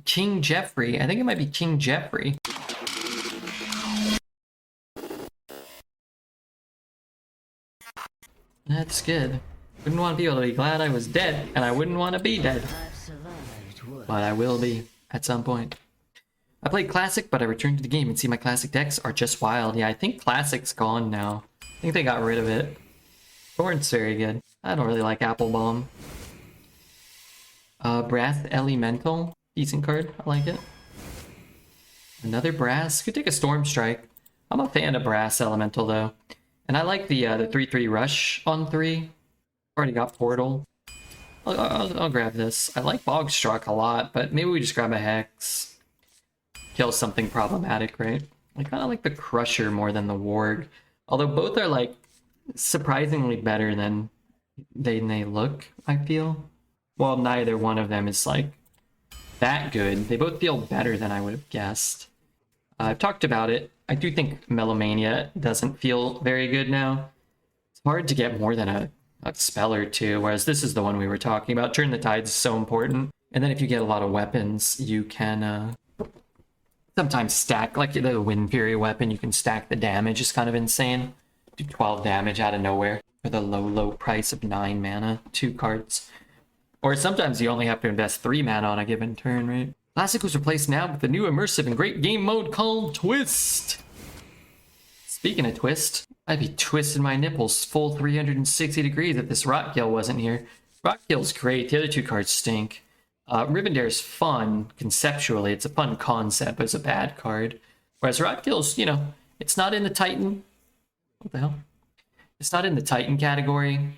King Jeffrey. I think it might be King Jeffrey. That's good. Wouldn't want people to be glad I was dead, and I wouldn't want to be dead. But I will be at some point. I played Classic, but I returned to the game and see my Classic decks are just wild. Yeah, I think Classic's gone now. I think they got rid of it. Thorn's very good. I don't really like Apple Bomb. Brass Elemental. Decent card. I like it. Another Brass. Could take a Storm Strike. I'm a fan of Brass Elemental, though. And I like the 3/3 Rush on 3. Already got Portal. I'll grab this. I like Bogstruck a lot, but maybe we just grab a Hex. Kill something problematic, right? I kind of like the Crusher more than the Warg. Although both are, like, surprisingly better than they look, I feel. Well, neither one of them is, like, that good. They both feel better than I would have guessed. I've talked about it. I do think Melomania doesn't feel very good now. It's hard to get more than a spell or two, whereas this is the one we were talking about. Turn the Tide is so important. And then if you get a lot of weapons, you can sometimes stack, like the Wind Fury weapon, you can stack the damage. It's kind of insane. Do 12 damage out of nowhere for the low price of 9 mana, 2 cards. Or sometimes you only have to invest 3 mana on a given turn, right? Classic was replaced now with the new immersive and great game mode called Twist. Speaking of Twist, I'd be twisting my nipples full 360 degrees if this Rotgill wasn't here. Rotgill's great, the other 2 cards stink. Rivendare's fun, conceptually, it's a fun concept, but it's a bad card. Whereas Rotgill's, you know, it's not in the Titan. What the hell? It's not in the Titan category.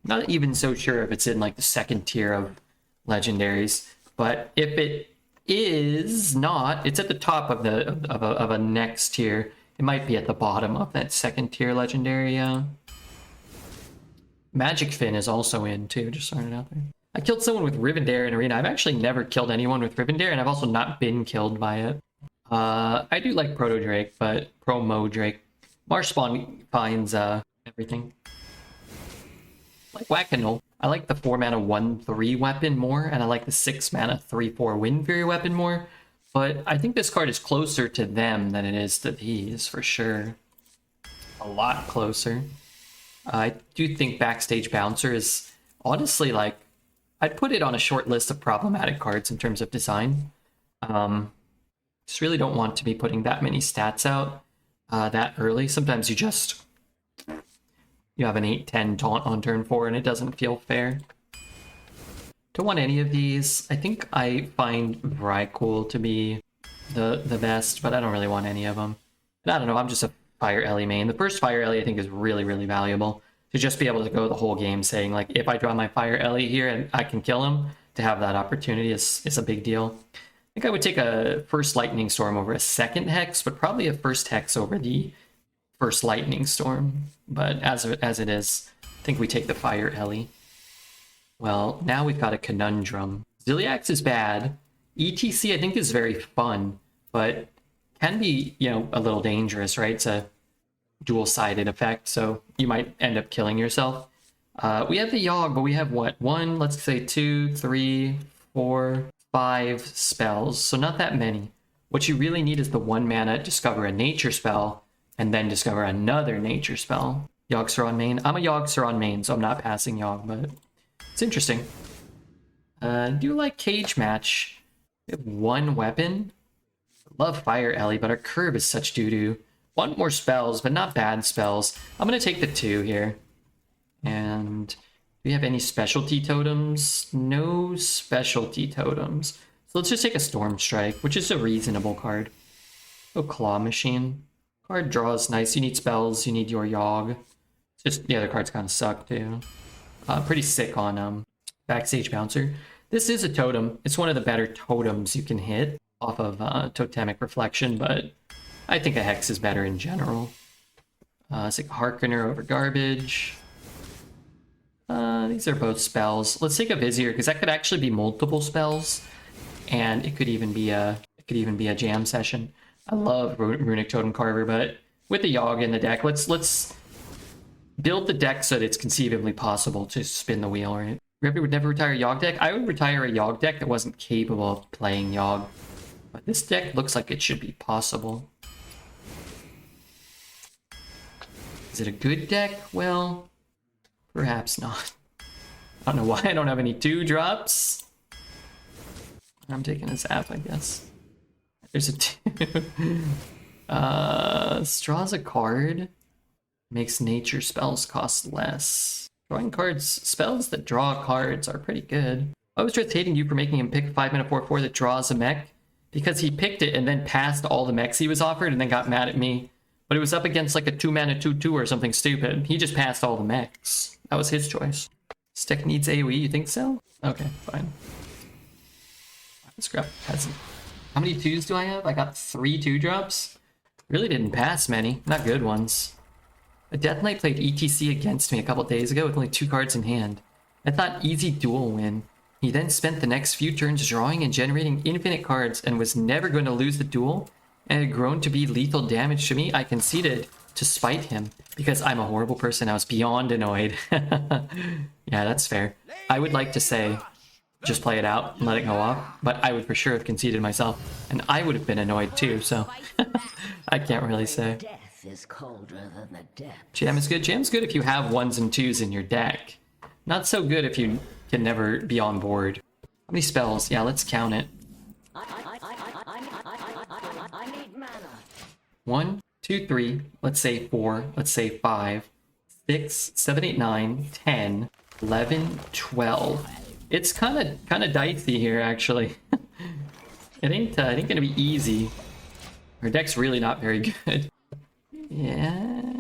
Not even so sure if it's in, like, the second tier of legendaries. But if it is not, it's at the top of a next tier. It might be at the bottom of that second tier legendary. Magic Fin is also in too, just throwing it out there. I killed someone with Rivendare in Arena. I've actually never killed anyone with Rivendare, and I've also not been killed by it. I do like Proto Drake, but Promo Drake. Marshspawn finds everything. Like Whack-A-Null. I like the 4 mana 1/3 weapon more, and I like the 6 mana 3/4 Wind Fury weapon more. But I think this card is closer to them than it is to these, for sure. A lot closer. I do think Backstage Bouncer is honestly, like, I'd put it on a short list of problematic cards in terms of design. Just really don't want to be putting that many stats out that early. Sometimes you have an 8/10 taunt on turn 4 and it doesn't feel fair. Don't want any of these. I think I find Vrykul to be the best, but I don't really want any of them. And I don't know, I'm just a Fire Ellie main. The first Fire Ellie I think is really, really valuable. To just be able to go the whole game saying, like, if I draw my Fire Ellie here and I can kill him, to have that opportunity is a big deal. I think I would take a first Lightning Storm over a second Hex, but probably a first Hex over the first Lightning Storm. But as it is, I think we take the Fire Ellie. Well, now we've got a conundrum. Ziliax is bad. ETC I think is very fun, but can be, you know, a little dangerous, right? It's a dual-sided effect, so you might end up killing yourself. We have the YOGG, but we have what? 1, let's say 2, 3, 4, 5 spells, so not that many. What you really need is the 1 mana discover a nature spell, and then discover another nature spell. YOGG Saron main. I'm a YOGG Saron main, so I'm not passing YOGG, but it's interesting. I do like Cage Match. We have 1 weapon. I love Fire Ellie, but our curve is such doo-doo. Want more spells, but not bad spells. I'm going to take the 2 here. And do we have any specialty totems? No specialty totems. So let's just take a Storm Strike, which is a reasonable card. Oh, Claw Machine. Card draws nice. You need spells, you need your YOGG. It's just the other cards kind of suck too. Pretty sick on Backstage Bouncer. This is a totem. It's one of the better totems you can hit off of Totemic Reflection, but I think a Hex is better in general. It's like Harkener over Garbage. These are both spells. Let's take a Vizier, because that could actually be multiple spells, and it could even be a jam session. I love Runic Totem Carver, but with the YOGG in the deck, let's build the deck so that it's conceivably possible to spin the wheel, right? Rebbe would never retire a YOGG deck. I would retire a YOGG deck that wasn't capable of playing YOGG. But this deck looks like it should be possible. Is it a good deck? Well, perhaps not. I don't know why I don't have any 2-drops. I'm taking a zap, I guess. There's a 2. Straws a card. Makes nature spells cost less. Drawing cards, spells that draw cards are pretty good. I was just hating you for making him pick a 5-mana 4/4 that draws a mech, because he picked it and then passed all the mechs he was offered and then got mad at me. But it was up against like a 2-mana 2/2 or something stupid. He just passed all the mechs. That was his choice. This deck needs AoE, you think so? Okay, fine. Let's grab peasant. How many 2s do I have? I got 3 2-drops. Really didn't pass many, not good ones. A Death Knight played ETC against me a couple days ago with only 2 cards in hand. I thought easy duel win. He then spent the next few turns drawing and generating infinite cards and was never going to lose the duel, and had grown to be lethal damage to me. I conceded to spite him because I'm a horrible person. I was beyond annoyed. Yeah, that's fair. I would like to say just play it out and let it go off, but I would for sure have conceded myself, and I would have been annoyed too, so I can't really say. Is colder than the depths. Jam is good. Jam's good if you have 1s and 2s in your deck. Not so good if you can never be on board. How many spells? Yeah, let's count it. I need mana. 1, 2, 3. Let's say 4. Let's say 5, 6, 7, 8, 9, 10, 11, 12. It's kind of dicey here, actually. It ain't gonna be easy. Our deck's really not very good. Yeah,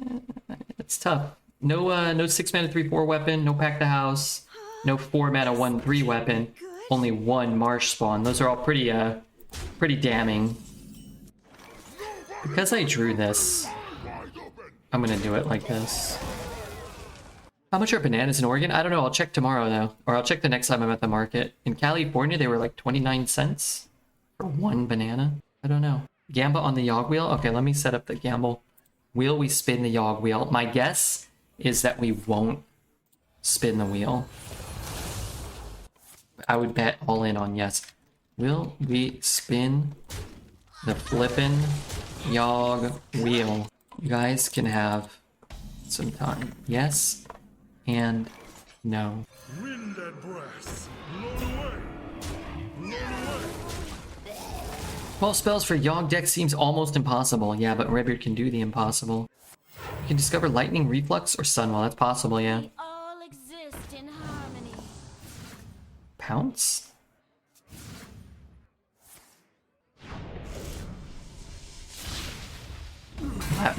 it's tough. No 6-mana 3/4 weapon, no Pack the House, no 4-mana 1/3 weapon, only 1 Marsh Spawn. Those are all pretty damning. Because I drew this, I'm gonna do it like this. How much are bananas in Oregon? I don't know, I'll check tomorrow though. Or I'll check the next time I'm at the market. In California, they were like 29 cents for 1 banana. I don't know. Gamba on the YOGG wheel? Okay, let me set up the gamble. Will we spin the YOGG wheel? My guess is that we won't spin the wheel. I would bet all in on yes. Will we spin the flippin' YOGG wheel? You guys can have some time. Yes and no. Wind and breath, blown away. Blown away. 12 spells for YOGG deck seems almost impossible. Yeah, but Redbeard can do the impossible. You can discover Lightning, Reflux, or Sunwell. That's possible, yeah. We all exist in harmony. Pounce?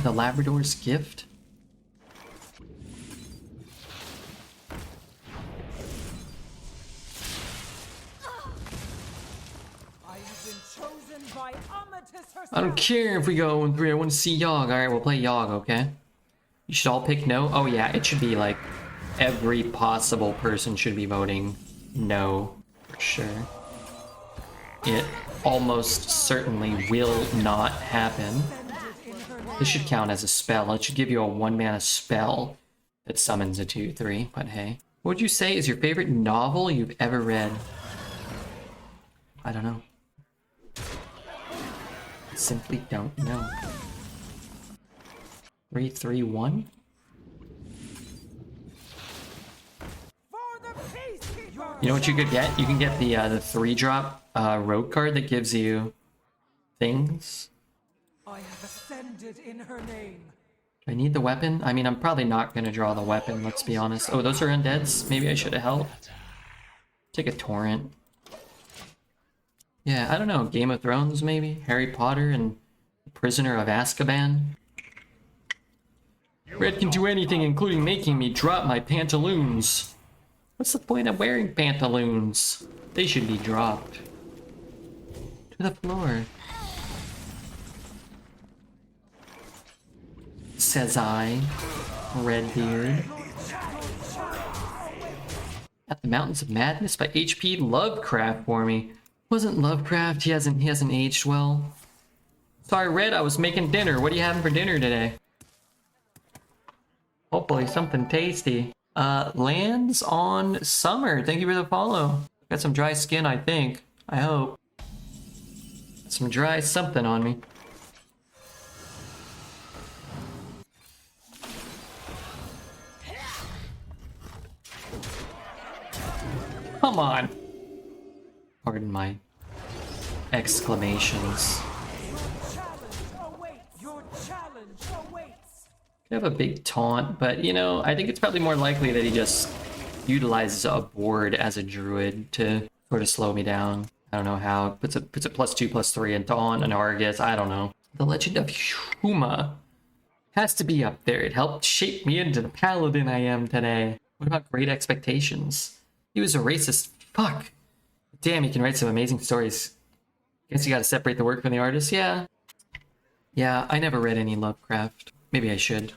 The Labrador's Gift? I don't care if we go in 3. I want to see YOGG. Alright, we'll play YOGG, okay? You should all pick no? Oh yeah, it should be like every possible person should be voting no, for sure. It almost certainly will not happen. This should count as a spell. It should give you a 1-mana spell that summons a 2/3, but hey. What would you say is your favorite novel you've ever read? I don't know. Simply don't know. 3, 3, 1? You know what you could get? You can get the 3-drop rogue card that gives you things. I have ascended in her name. Do I need the weapon? I mean, I'm probably not going to draw the weapon, let's be honest. Oh, those are undeads? Maybe I should have helped. Take a torrent. Yeah, I don't know. Game of Thrones, maybe? Harry Potter and Prisoner of Azkaban? Red can do anything, including making me drop my pantaloons. What's the point of wearing pantaloons? They should be dropped. To the floor. Says I, Redbeard. At the Mountains of Madness by H.P. Lovecraft for me. Wasn't Lovecraft, he hasn't aged well. Sorry, Red, I was making dinner. What are you having for dinner today? Hopefully something tasty. Lands on Summer. Thank you for the follow. Got some dry skin, I think. I hope. Some dry something on me. Come on. Pardon my exclamations. Your challenge awaits. Could have a big taunt, but you know, I think it's probably more likely that he just utilizes a board as a druid to sort of slow me down. I don't know how. Puts a +2/+3 and taunt and Argus. I don't know. The Legend of Huma has to be up there. It helped shape me into the paladin I am today. What about Great Expectations? He was a racist. Fuck. Damn, he can write some amazing stories. Guess you gotta separate the work from the artist. Yeah. Yeah, I never read any Lovecraft. Maybe I should.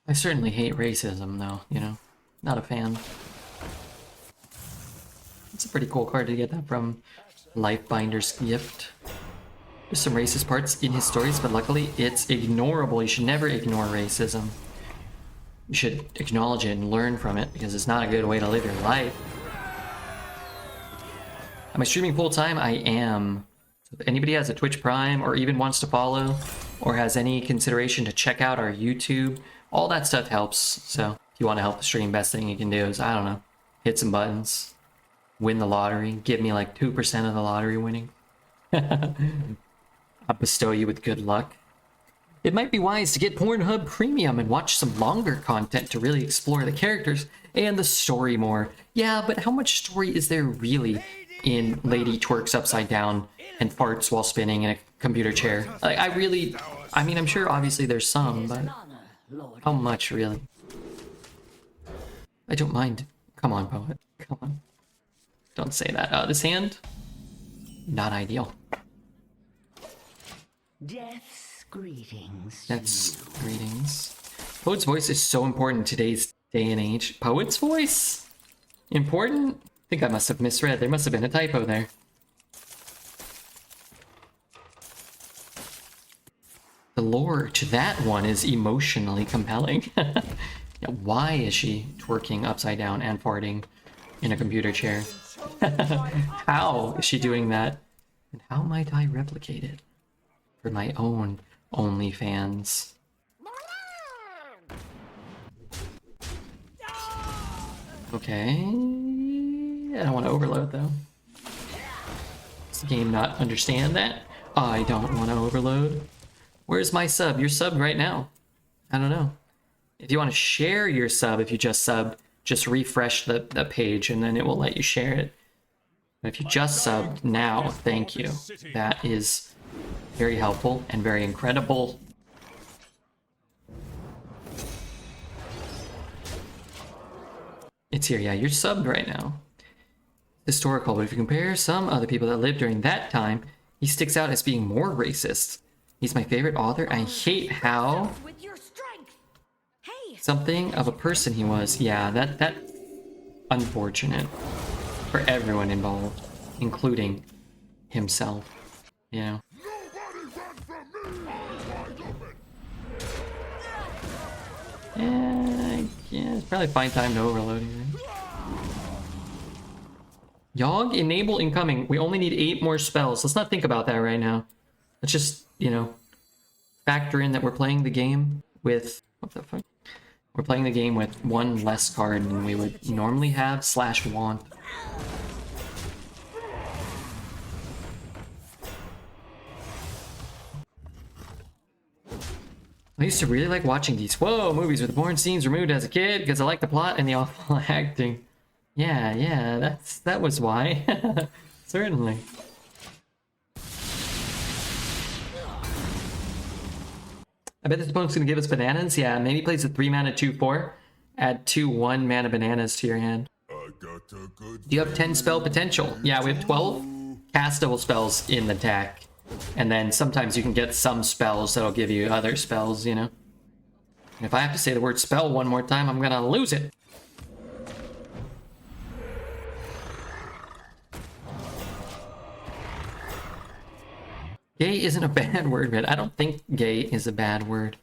I certainly hate racism, though, you know? Not a fan. It's a pretty cool card to get that from. Lifebinder's Gift. There's some racist parts in his stories, but luckily it's ignorable. You should never ignore racism. You should acknowledge it and learn from it, because it's not a good way to live your life. Am I streaming full time? I am. So if anybody has a Twitch Prime or even wants to follow or has any consideration to check out our YouTube, all that stuff helps. So if you want to help the stream, best thing you can do is, I don't know, hit some buttons, win the lottery, give me like 2% of the lottery winning. I'll bestow you with good luck. It might be wise to get Pornhub Premium and watch some longer content to really explore the characters and the story more. Yeah, but how much story is there really in Lady Twerks Upside Down and farts while spinning in a computer chair? Like, I mean, I'm sure obviously there's some, but how much really? I don't mind. Come on, poet. Come on. Don't say that. This hand? Not ideal. Death's greetings. That's greetings. Poet's voice is so important in today's day and age. Poet's voice? Important? I think I must have misread. There must have been a typo there. The lore to that one is emotionally compelling. Yeah, why is she twerking upside down and farting in a computer chair? How is she doing that? And how might I replicate it for my own OnlyFans? Okay. I don't want to overload though. Does the game not understand that? I don't want to overload. Where's my sub? You're subbed right now. I don't know. If you want to share your sub, if you just subbed, just refresh the page and then it will let you share it. But if you just subbed now, thank you. That is very helpful and very incredible. It's here, yeah, you're subbed right now. Historical, but if you compare some other people that lived during that time, he sticks out as being more racist. He's my favorite author. I hate how With your strength. Hey, something of a person he was. Yeah, that's unfortunate for everyone involved, including himself. You know. Yeah, it's probably fine time to overload here. YOGG, enable incoming. We only need 8 more spells. Let's not think about that right now. Let's just, you know, factor in that we're playing the game with... What the fuck? We're playing the game with 1 less card than we would normally have / want. I used to really like watching these movies with porn scenes removed as a kid because I liked the plot and the awful acting. Yeah, that was why. Certainly. I bet this opponent's gonna give us bananas. Yeah, maybe plays a 3 mana 2/4. Add 2 1 mana bananas to your hand. Do you have 10 spell potential? Yeah, we have 12 castable spells in the deck. And then sometimes you can get some spells that'll give you other spells, you know? And if I have to say the word spell one more time, I'm gonna lose it. Gay isn't a bad word, but I don't think gay is a bad word.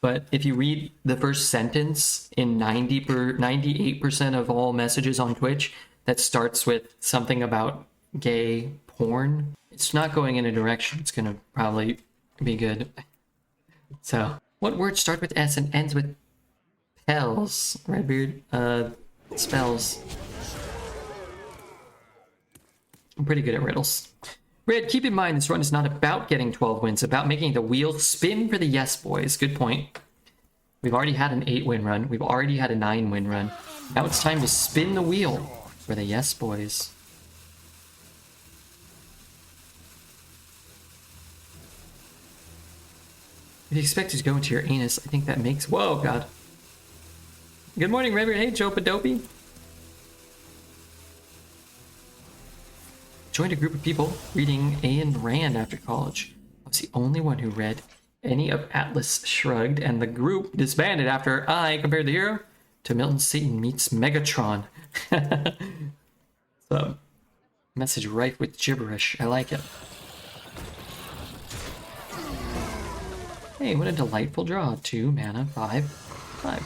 But if you read the first sentence in 98% of all messages on Twitch that starts with something about gay porn, it's not going in a direction it's gonna probably be good. So, what words start with S and ends with Pels? Redbeard, spells. I'm pretty good at riddles. Red, keep in mind this run is not about getting 12 wins, about making the wheel spin for the yes boys. Good point. We've already had an 8-win run. We've already had a 9-win run. Now it's time to spin the wheel for the yes boys. If you expect it to go into your anus, I think that makes... Whoa, God. Good morning, Reverend. Hey, Joe Padopy. Joined a group of people reading Ayn Rand after college. I was the only one who read any of Atlas Shrugged, and the group disbanded after I compared the hero to Milton Satan meets Megatron. So, message rife with gibberish. I like it. Hey, what a delightful draw. 2 mana, 5.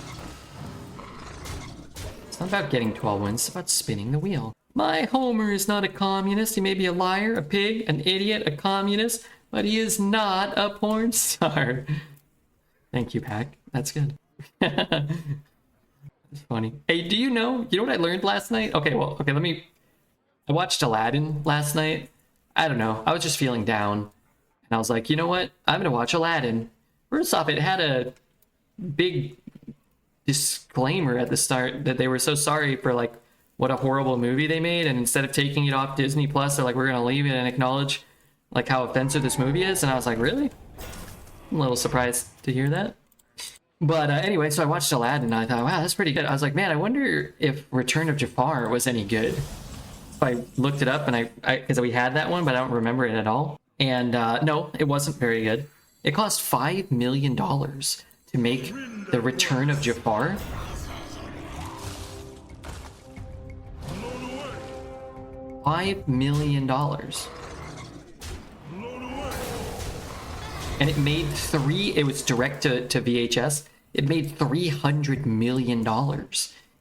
It's not about getting 12 wins, it's about spinning the wheel. My Homer is not a communist. He may be a liar, a pig, an idiot, a communist, but he is not a porn star. Thank you, Pack. That's good. That's funny. Hey, do you know what I learned last night? Okay, I watched Aladdin last night. I don't know. I was just feeling down. And I was like, you know what? I'm going to watch Aladdin. First off, it had a big disclaimer at the start that they were so sorry for like what a horrible movie they made, and instead of taking it off Disney Plus, they're like, we're gonna leave it and acknowledge like how offensive this movie is. And I was like, really? I'm a little surprised to hear that. But anyway, so I watched Aladdin and I thought, wow, that's pretty good. I was like, man, I wonder if Return of Jafar was any good. So I looked it up, and because we had that one, but I don't remember it at all. And no, it wasn't very good. It cost $5 million to make the Return of Jafar. $5 million. And it made it was direct to VHS. It made $300 million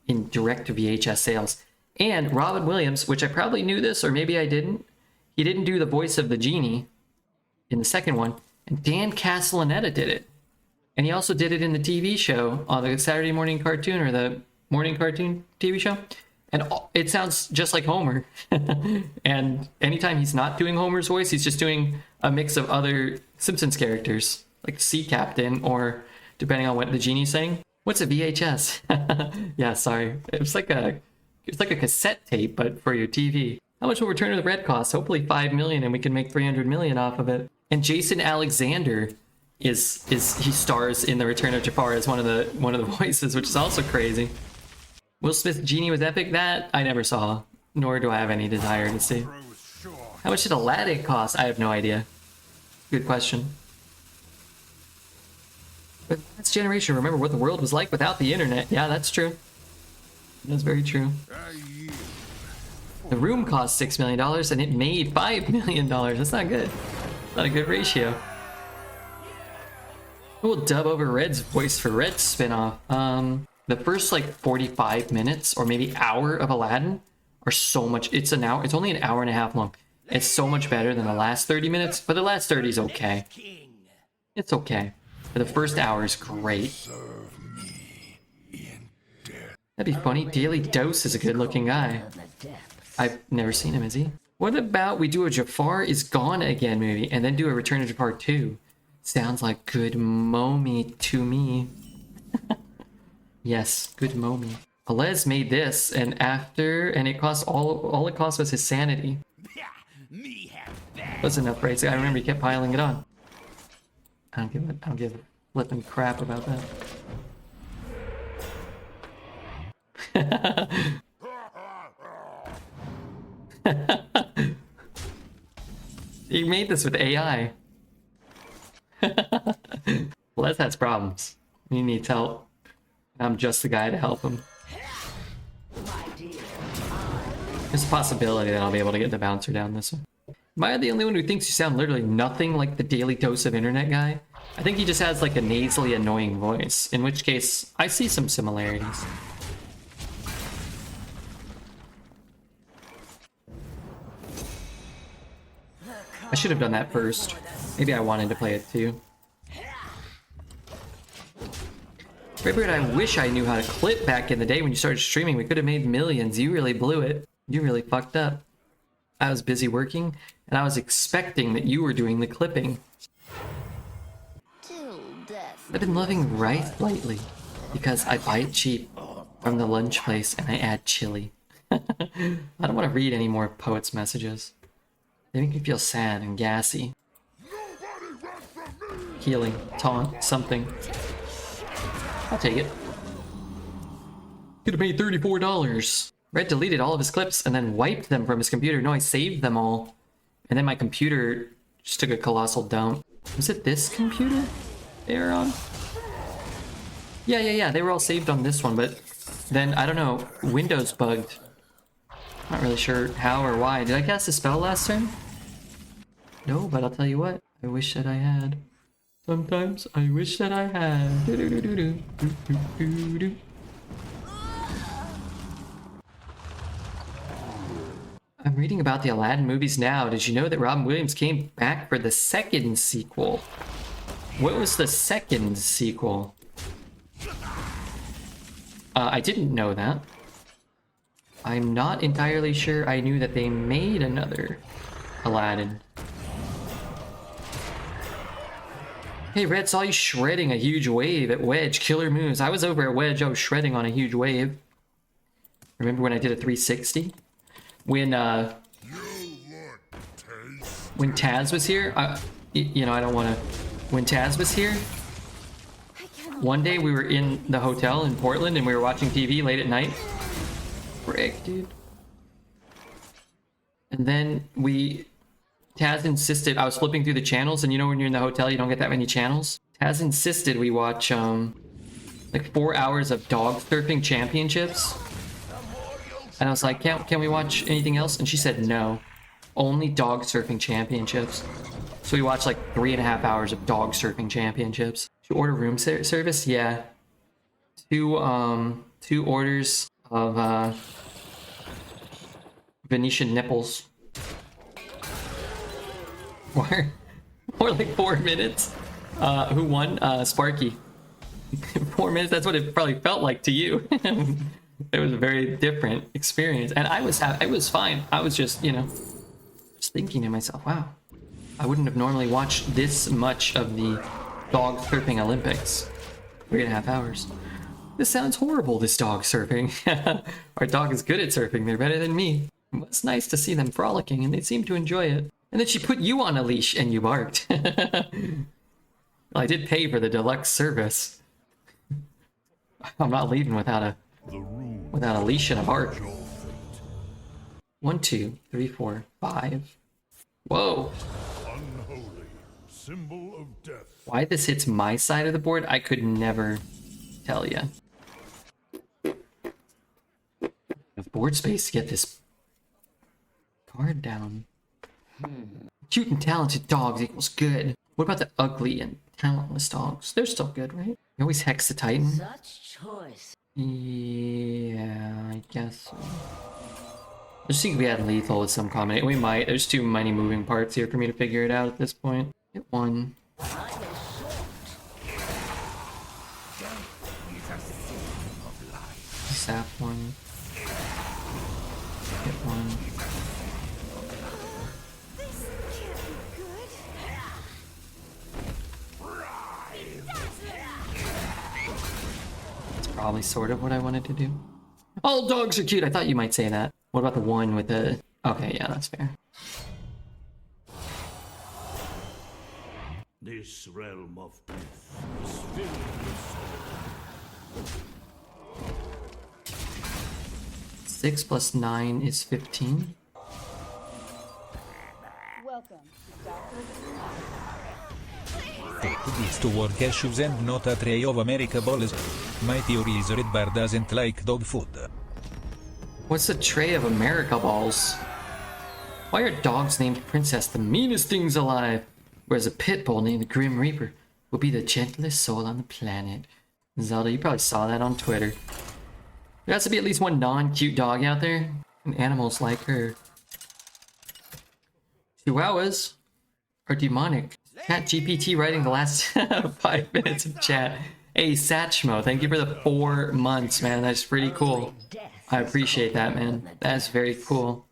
in direct to VHS sales. And Robin Williams, which I probably knew this, or maybe I didn't, he didn't do the voice of the genie in the second one. And Dan Castellaneta did it. And he also did it in the TV show on the Saturday morning cartoon, or the morning cartoon TV show. And it sounds just like Homer. And anytime he's not doing Homer's voice, he's just doing a mix of other Simpsons characters, like Sea Captain, or depending on what the genie's saying. What's a VHS? Yeah, sorry. It's like a cassette tape, but for your TV. How much will Return of the Red cost? Hopefully $5 million, and we can make $300 million off of it. And Jason Alexander he stars in the Return of Jafar as one of the voices, which is also crazy. Will Smith Genie was epic. That I never saw, nor do I have any desire to see. How much did Aladdin cost? I have no idea. Good question. But that's generation. Remember what the world was like without the internet. Yeah, that's true. That's very true. The room cost $6 million and it made $5 million. That's not good. Not a good ratio. We'll dub over Red's voice for Red's spinoff. The first like 45 minutes or maybe hour of Aladdin are so much. It's only an hour and a half long. It's so much better than the last 30 minutes, but the last 30 is okay. It's okay. But the first hour is great. That'd be funny. Daily Dose is a good looking guy. I've never seen him, is he? What about we do a Jafar is Gone Again movie and then do a Return of Jafar 2? Sounds like good mommy to me. Yes, good mommy. Alez made this, and it cost all it cost was his sanity. That's enough, right? So I remember he kept piling it on. I don't give a flipping crap about that. He made this with AI. Les has problems. He needs help. I'm just the guy to help him. There's a possibility that I'll be able to get the bouncer down this one. Am I the only one who thinks you sound literally nothing like the Daily Dose of Internet guy? I think he just has like a nasally annoying voice, in which case I see some similarities. I should have done that first. Maybe I wanted to play it too. Raybird, I wish I knew how to clip back in the day when you started streaming. We could have made millions. You really blew it. You really fucked up. I was busy working, and I was expecting that you were doing the clipping. Till death. I've been loving rice lately because I buy it cheap from the lunch place and I add chili. I don't want to read any more poets' messages. They make me feel sad and gassy. Healing, taunt, something. I'll take it. Could have paid $34. Red deleted all of his clips and then wiped them from his computer. No, I saved them all. And then my computer just took a colossal dump. Was it this computer they were on? Yeah. They were all saved on this one, but then, I don't know, Windows bugged. Not really sure how or why. Did I cast a spell last turn? No, but I'll tell you what. I wish that I had. Sometimes I wish that I had. I'm reading about the Aladdin movies now. Did you know that Robin Williams came back for the second sequel? What was the second sequel? I didn't know that. I'm not entirely sure I knew that they made another Aladdin. Hey, Red, saw you shredding a huge wave at Wedge. Killer moves. I was over at Wedge. I was shredding on a huge wave. Remember when I did a 360? When Taz was here, you know, I don't want to. When Taz was here, one day we were in the hotel in Portland and we were watching TV late at night. Frick, dude. And then Taz insisted, I was flipping through the channels, and you know when you're in the hotel, you don't get that many channels. Taz insisted we watch, like 4 hours of dog surfing championships. And I was like, can we watch anything else? And she said, no, only dog surfing championships. So we watched like 3.5 hours of dog surfing championships. Did you order room service? Yeah. Two orders of, Venetian nipples. More like 4 minutes. Who won? Sparky. 4 minutes, that's what it probably felt like to you. It was a very different experience. And I was fine. I was just, you know, just thinking to myself, wow, I wouldn't have normally watched this much of the dog surfing Olympics. 3.5 hours. This sounds horrible, this dog surfing. Our dog is good at surfing. They're better than me. It's nice to see them frolicking, and they seem to enjoy it. And then she put you on a leash, and you barked. Well, I did pay for the deluxe service. I'm not leaving without a leash and a bark. 1, 2, 3, 4, 5. Whoa. Unholy symbol of death. Why this hits my side of the board, I could never tell you. Have board space to get this card down. Cute and talented dogs equals good. What about the ugly and talentless dogs? They're still good, right? You always hex the Titan. Such choice. Yeah, I guess so. I just think we had lethal with some combination. We might. There's too many moving parts here for me to figure it out at this point. Hit 1. Sap 1. Hit 1. Probably sort of what I wanted to do. All dogs are cute. I thought you might say that. What about the one with the... Okay, yeah, that's fair. This realm of death is filled with 6 plus 9 is 15. Welcome to These to work issues and not a tray of America balls. My theory is Red Bar doesn't like dog food. What's a tray of America balls? Why are dogs named Princess the meanest things alive? Whereas a pit bull named the Grim Reaper will be the gentlest soul on the planet. Zelda, you probably saw that on Twitter. There has to be at least one non-cute dog out there, and animals like her. Chihuahuas are demonic. Chat GPT writing the last 5 minutes of chat. Hey, Satchmo, thank you for the 4 months, man. That's pretty cool. I appreciate that, man. That's very cool.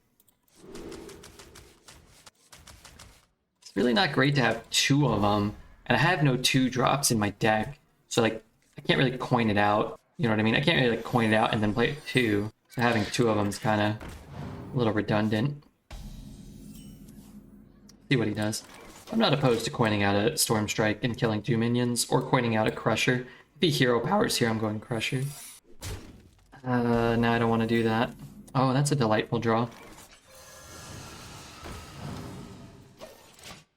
It's really not great to have 2 of them, and I have no 2 drops in my deck, so like I can't really coin it out. You know what I mean? I can't really like coin it out and then play it 2. So having 2 of them is kind of a little redundant. See what he does. I'm not opposed to coining out a Storm Strike and killing 2 minions, or coining out a Crusher. If he hero powers here, I'm going Crusher. No, I don't want to do that. Oh, that's a delightful draw.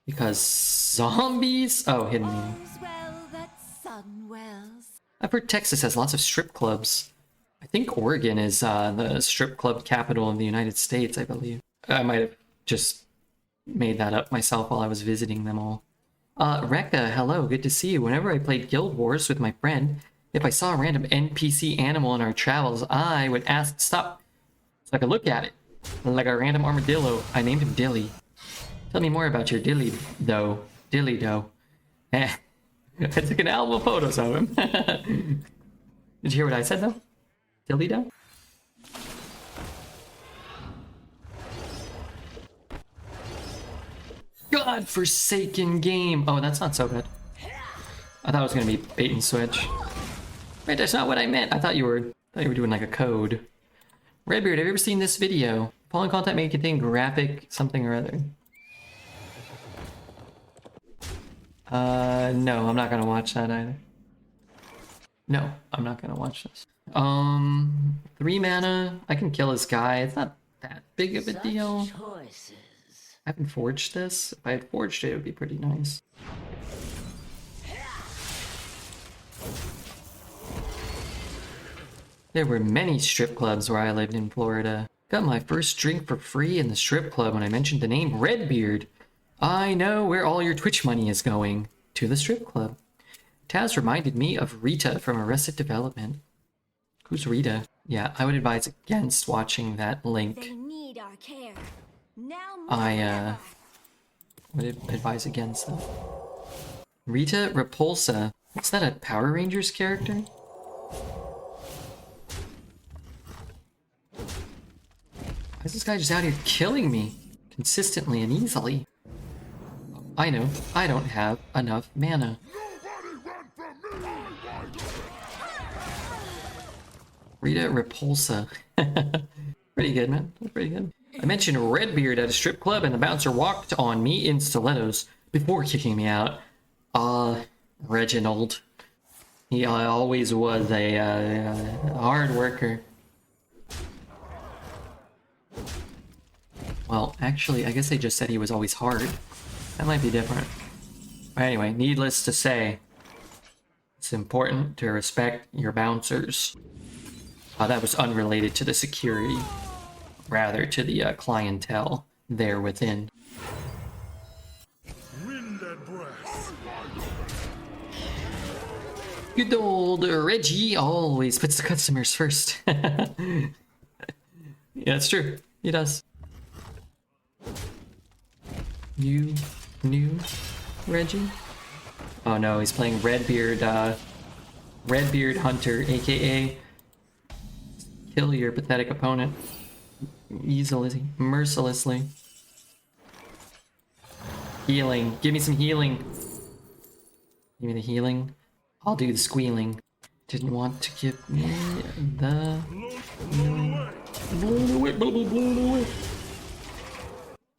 Because zombies? Oh, hidden meaning. All's well that sun wells. I've heard Texas has lots of strip clubs. I think Oregon is the strip club capital of the United States, I believe. I might have just made that up myself while I was visiting them all. Rekka, hello, good to see you. Whenever I played Guild Wars with my friend, if I saw a random NPC animal in our travels, I would ask to stop so I could look at it. Like a random armadillo. I named him Dilly. Tell me more about your Dilly, though. Dilly, though. I took an album of photos of him. Did you hear what I said, though? Dilly, though? God-forsaken game. Oh, that's not so good. I thought it was gonna be bait and switch. Wait, that's not what I meant. I thought you were doing like a code. Redbeard, have you ever seen this video? Following content may contain graphic something or other. No, I'm not gonna watch that either. No, I'm not gonna watch this. 3 mana. I can kill this guy. It's not that big of a deal. Choices. I haven't forged this. If I had forged it, it would be pretty nice. There were many strip clubs where I lived in Florida. Got my first drink for free in the strip club when I mentioned the name Redbeard. I know where all your Twitch money is going. To the strip club. Taz reminded me of Rita from Arrested Development. Who's Rita? Yeah, I would advise against watching that They link. need our care. Now more I, than ever. would advise against that. Rita Repulsa. What's that, a Power Rangers character? Why is this guy just out here killing me? Consistently and easily. I know, I don't have enough mana. Rita Repulsa. Pretty good, man. That's pretty good. I mentioned Redbeard at a strip club and the bouncer walked on me in stilettos before kicking me out. Reginald. He always was a hard worker. Well, actually, I guess they just said he was always hard. That might be different. But anyway, needless to say, it's important to respect your bouncers. That was unrelated to the security, rather to the clientele there within. Wind and breath. Good old Reggie always puts the customers first. Yeah, it's true. He does. You new Reggie? Oh no, he's playing Redbeard, Redbeard Hunter, aka kill your pathetic opponent easily, mercilessly. Healing. Give me some healing. Give me the healing. I'll do the squealing. Didn't want to give me the healing. Blown away.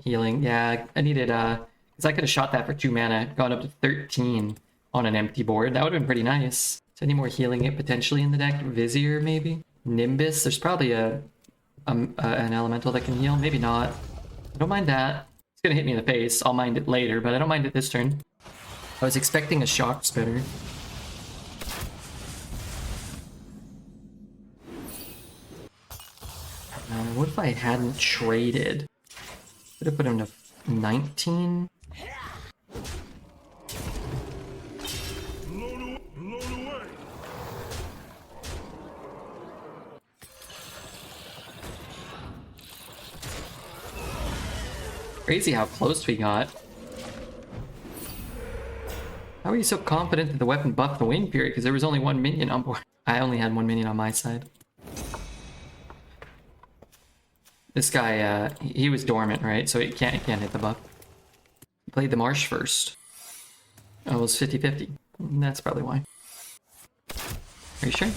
Healing. Yeah, I needed, because I could have shot that for 2 mana, gone up to 13 on an empty board. That would have been pretty nice. Is there any more healing it potentially in the deck? Vizier, maybe? Nimbus? There's probably an elemental that can heal. Maybe not. I don't mind that. It's gonna hit me in the face. I'll mind it later, but I don't mind it this turn. I was expecting a shock spitter. What if I hadn't traded? Could have put him to 19. Crazy how close we got. How are you so confident that the weapon buffed the wind period? Because there was only one minion on board. I only had one minion on my side. This guy, he was dormant, right? So it can't hit the buff. He played the marsh first. Oh, it was 50-50. That's probably why. Are you sure?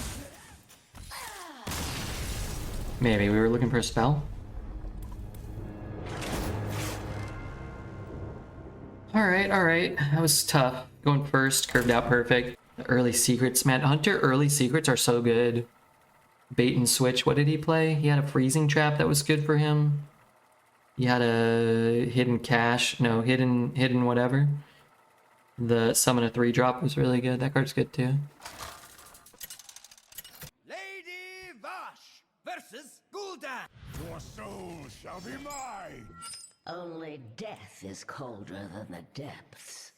Maybe we were looking for a spell. Alright, alright. That was tough. Going first, curved out perfect. The early secrets, man. Hunter early secrets are so good. Bait and switch. What did he play? He had a freezing trap that was good for him. He had a hidden cache. No, hidden whatever. The summon a 3-drop was really good. That card's good too. Lady Vash versus Gul'dan. Your soul shall be mine. Only death is colder than the depths.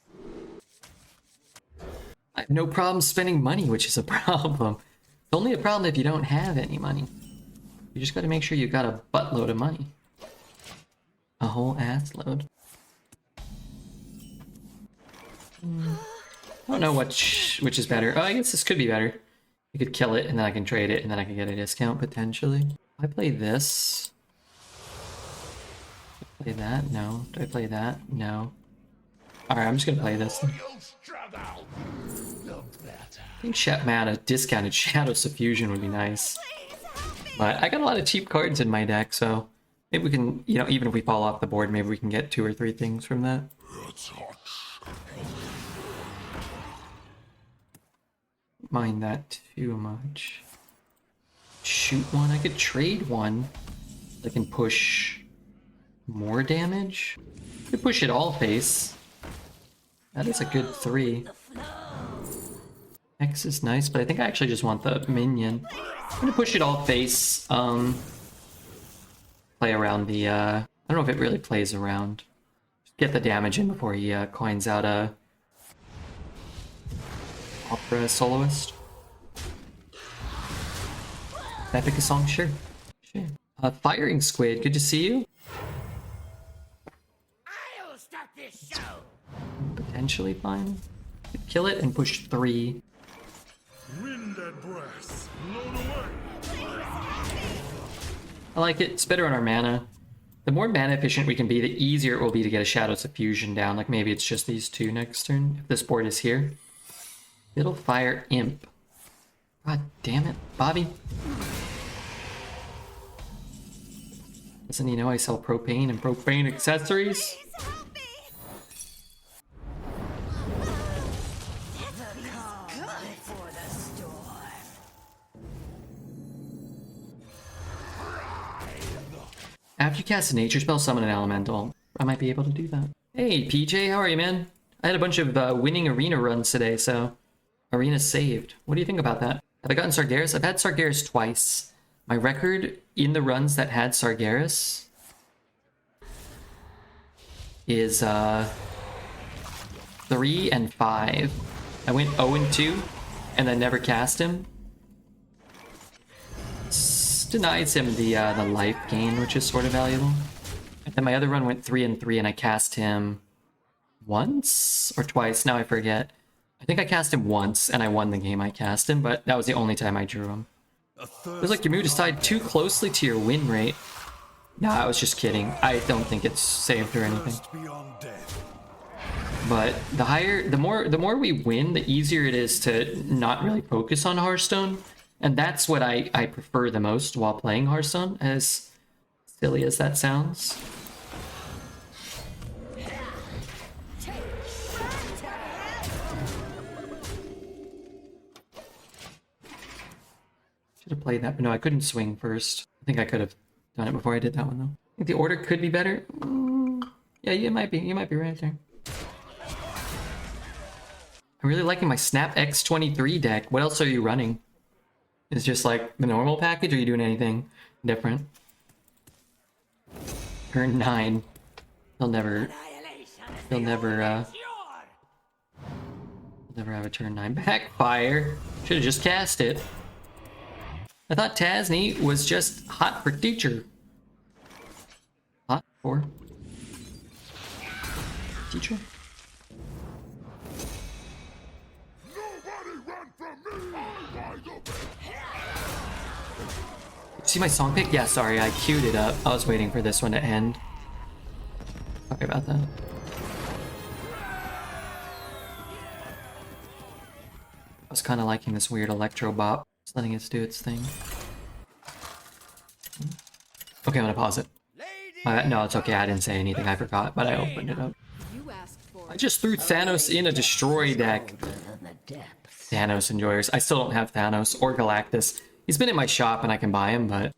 I have no problem spending money, which is a problem. It's only a problem if you don't have any money. You just gotta make sure you got a buttload of money. A whole ass load. I don't know which is better. Oh, I guess this could be better. You could kill it, and then I can trade it, and then I can get a discount, potentially. I play this. Do I play that? No. Do I play that? No. Alright, I'm just gonna play this. You struggle. Look better. I think man, a discounted Shadow Suffusion would be nice. But I got a lot of cheap cards in my deck, so maybe we can, you know, even if we fall off the board, maybe we can get 2 or 3 things from that. Mind that too much. Shoot one. I could trade one. I can push more damage. I could push it all face. That is a good 3. X is nice, but I think I actually just want the minion. I'm gonna push it all face. Play around the. I don't know if it really plays around. Just get the damage in before he coins out a opera soloist. Epic a song, sure. Firing Squid, good to see you. I'll start this show. Potentially fine. Could kill it and push 3. Wind and breath. Blown away. I like it. It's better on our mana. The more mana efficient we can be, the easier it will be to get a Shadow Suffusion down. Like maybe it's just these 2 next turn. If this board is here. It'll fire Imp. God damn it, Bobby. Doesn't he know I sell propane and propane accessories? After you cast a nature spell, summon an elemental. I might be able to do that. Hey, PJ, how are you, man? I had a bunch of winning arena runs today, so arena saved. What do you think about that? Have I gotten Sargeras? I've had Sargeras twice. My record in the runs that had Sargeras is 3 and 5. I went 0 and 2 and then never cast him. Denies him the life gain, which is sort of valuable. And then my other run went 3 and 3 and I cast him once or twice. Now I forget. I think I cast him once and I won the game I cast him, but that was the only time I drew him. It was like your mood is tied too closely to your win rate. No, I was just kidding. I don't think it's saved or anything. But the more we win, the easier it is to not really focus on Hearthstone. And that's what I prefer the most while playing Hearthstone, as silly as that sounds. Should have played that, but no, I couldn't swing first. I think I could have done it before I did that one, though. I think the order could be better. Yeah, you might be right there. I'm really liking my Snap X23 deck. What else are you running? Is just like the normal package, or are you doing anything different? Turn 9. He'll never have a turn 9. Backfire. Should have just cast it. I thought Tasney was just hot for teacher. Hot for? teacher. Nobody run from me! I'm wide open! See my song pick? Yeah, sorry, I queued it up. I was waiting for this one to end. Sorry about that. I was kind of liking this weird electro bop. Just letting it do its thing. Okay, I'm gonna pause it. No, it's okay. I didn't say anything. I forgot, but I opened it up. You asked for I just threw Thanos in a destroy deck. Colder than the depths. Thanos enjoyers. I still don't have Thanos or Galactus. He's been in my shop and I can buy him, but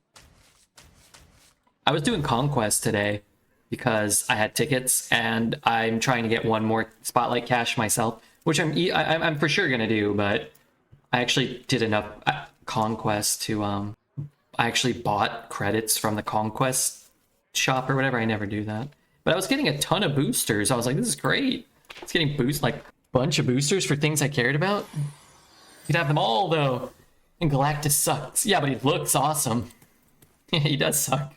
I was doing Conquest today because I had tickets and I'm trying to get one more Spotlight cash myself, which I'm for sure gonna do. But I actually did enough Conquest to I actually bought credits from the Conquest shop or whatever. I never do that, but I was getting a ton of boosters. I was like, this is great. It's getting like a bunch of boosters for things I cared about. You'd have them all though. And Galactus sucks. Yeah, but he looks awesome. He does suck.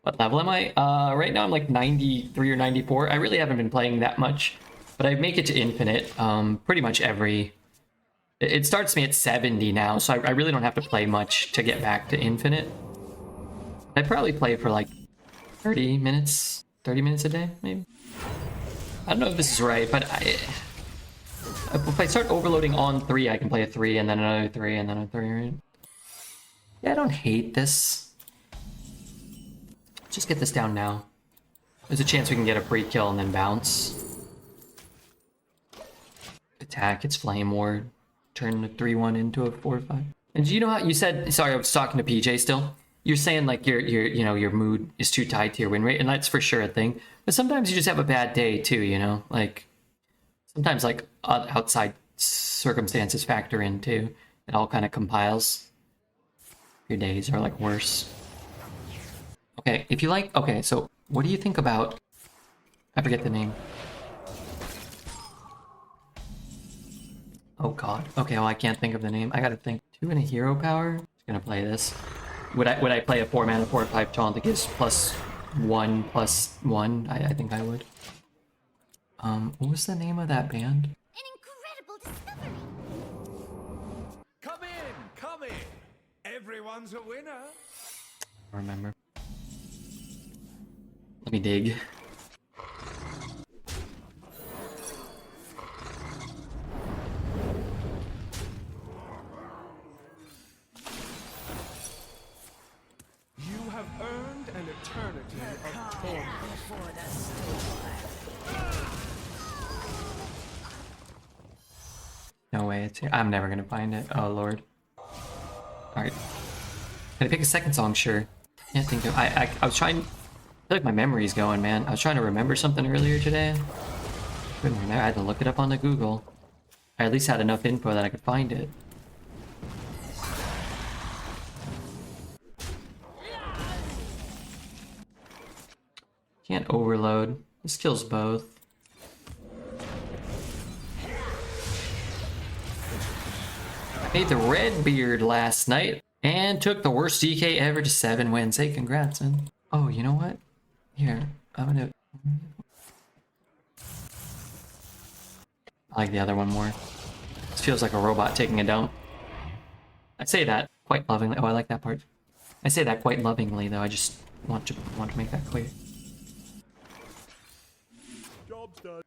What level am I? Right now I'm like 93 or 94. I really haven't been playing that much, but I make it to infinite pretty much every... It starts me at 70 now, so I really don't have to play much to get back to infinite. I probably play for like 30 minutes a day, maybe. I don't know if this is right, but if I start overloading on 3, I can play a 3 and then another 3 and then a 3, right? Yeah, I don't hate this. Just get this down now. There's a chance we can get a free kill and then bounce. Attack, it's Flame Ward. Turn the 3-1 into a 4-5. And do you know how you said, sorry, I was talking to PJ still. You're saying like your mood is too tied to your win rate, and that's for sure a thing. But sometimes you just have a bad day too, you know? Like sometimes like outside circumstances factor in too. It all kind of compiles. Your days are like worse. Okay, if you like, okay, so what do you think about, I forget the name. Oh god. Okay, well I can't think of the name. I gotta think. 2 and a hero power? Just gonna play this. Would I play a 4-mana 4/5 taunt that gives +1/+1? I think I would. What was the name of that band? an incredible discovery. Come in, come in. Everyone's a winner. I don't remember. Let me dig. You have earned an eternity of torment. Before the storm. No way it's here. I'm never gonna find it. Oh lord. Alright. Can I pick a second song? Sure. Can't think of. I was trying. I feel like my memory's going, man. I was trying to remember something earlier today. Couldn't remember. I had to look it up on the Google. I at least had enough info that I could find it. Can't overload. This kills both. I made the red beard last night and took the worst DK ever to 7 wins. Hey, congrats, man. Oh, you know what? Here, I'm gonna... I like the other one more. This feels like a robot taking a dump. I say that quite lovingly. Oh, I like that part. I say that quite lovingly, though. I just want to make that clear. Job's done.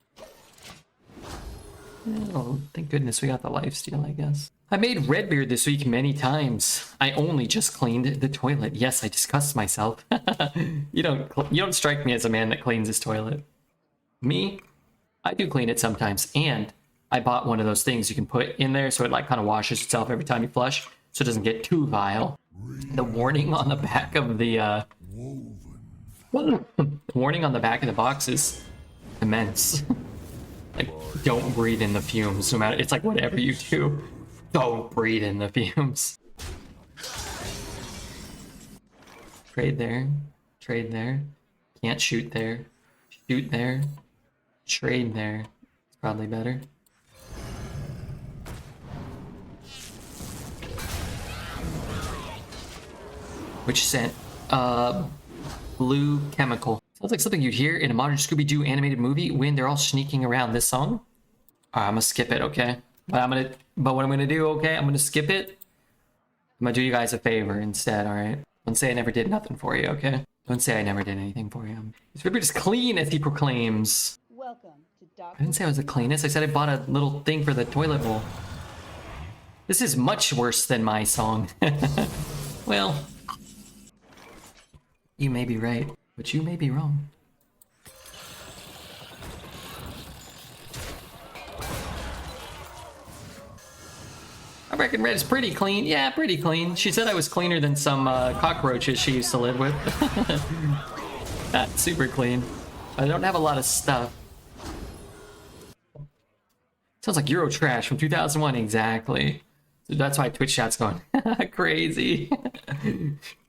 Oh, thank goodness we got the lifesteal, I guess. I made Redbeard this week many times. I only just cleaned the toilet. Yes, I discussed myself. You don't strike me as a man that cleans his toilet. Me? I do clean it sometimes, and I bought one of those things you can put in there so it like kind of washes itself every time you flush, so it doesn't get too vile. The warning on the back of the the warning on the back of the box is immense. Like, don't breathe in the fumes, no matter, it's like whatever you do, don't breathe in the fumes. Trade there, trade there, can't shoot there, shoot there, trade there, it's probably better. Which scent? Blue chemical. Sounds like something you'd hear in a modern Scooby-Doo animated movie when they're all sneaking around. This song? Alright, I'm gonna skip it, okay? But what I'm gonna do, okay? I'm gonna skip it. I'm gonna do you guys a favor instead, alright? Don't say I never did nothing for you, okay? Don't say I never did anything for you. This river is clean, as he proclaims. Welcome to Dr. I didn't say I was the cleanest. I said I bought a little thing for the toilet bowl. This is much worse than my song. Well, you may be right, but you may be wrong. I reckon red is pretty clean. Yeah, pretty clean. She said I was cleaner than some cockroaches she used to live with. Not super clean. I don't have a lot of stuff. Sounds like Euro trash from 2001, exactly. So that's why Twitch chat's going crazy.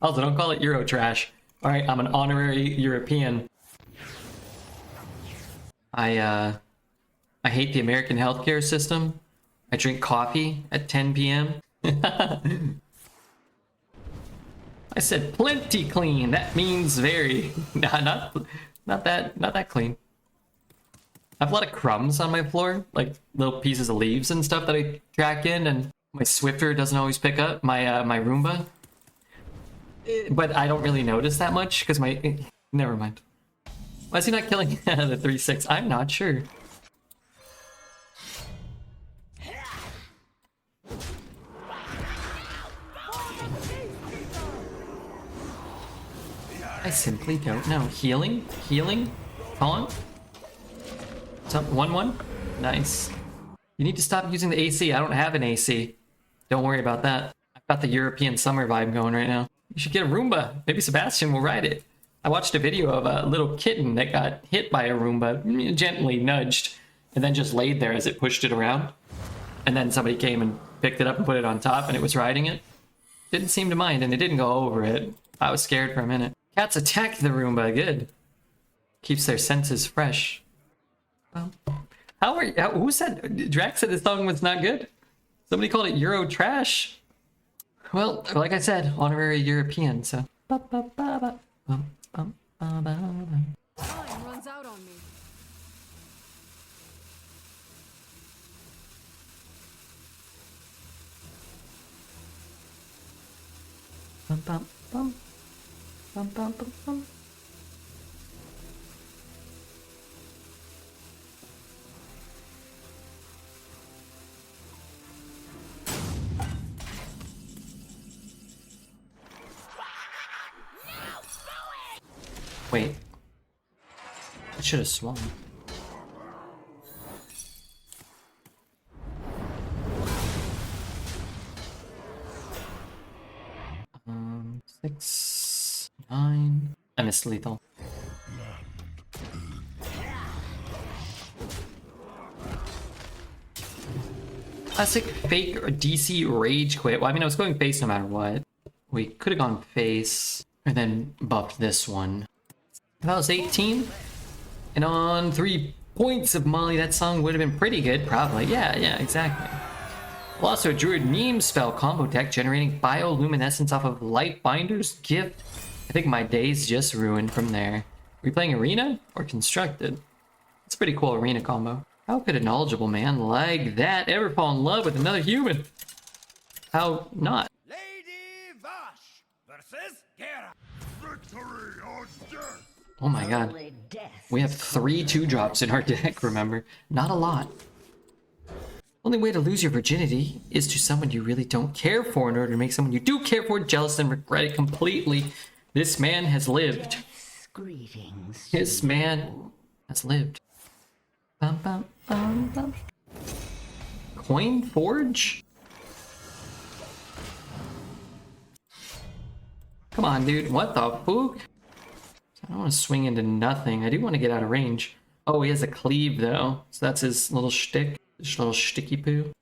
Also, don't call it Euro trash. All right, I'm an honorary European. I hate the American healthcare system. I drink coffee at 10 p.m. I said plenty clean. That means very not that clean. I have a lot of crumbs on my floor, like little pieces of leaves and stuff that I track in, and my Swifter doesn't always pick up my my Roomba. But I don't really notice that much because my never mind. Why is he not killing the 3-6? I'm not sure. I simply don't know. Healing? Healing? Taunt? So, 1-1? Nice. You need to stop using the AC. I don't have an AC. Don't worry about that. I've got the European summer vibe going right now. You should get a Roomba. Maybe Sebastian will ride it. I watched a video of a little kitten that got hit by a Roomba, gently nudged, and then just laid there as it pushed it around. And then somebody came and picked it up and put it on top, and it was riding it. Didn't seem to mind, and it didn't go over it. I was scared for a minute. Cats attack the Roomba. Good. Keeps their senses fresh. Well, who said? Drax said this song was not good. Somebody called it Euro trash. Well, like I said, honorary European. So. Time runs out on me. Bum, bum, bum. Bum, bum, bum, bum. Wait. I should have swung. Six, 9. I missed lethal. Classic fake or DC rage quit. Well, I mean, I was going face no matter what. We could have gone face and then buffed this one. If I was 18 and on 3 points of Molly, that song would have been pretty good, probably. Yeah, exactly. Well, also a Druid meme spell combo deck generating bioluminescence off of Light Binder's gift. I think my day's just ruined from there. Are we playing Arena or Constructed? It's a pretty cool Arena combo. How could a knowledgeable man like that ever fall in love with another human? How not? Lady Vash versus Gera. Victory or death! Oh my god. Only death We have is 3 2-drops in our deck, remember? Not a lot. Only way to lose your virginity is to someone you really don't care for in order to make someone you do care for jealous and regret it completely. This man has lived. death's greetings. This man has lived. Bum, bum, bum, bum. Coin Forge? Come on, dude. What the fuck? I don't want to swing into nothing. I do want to get out of range. Oh, he has a cleave, though. So that's his little shtick. His little shticky poo.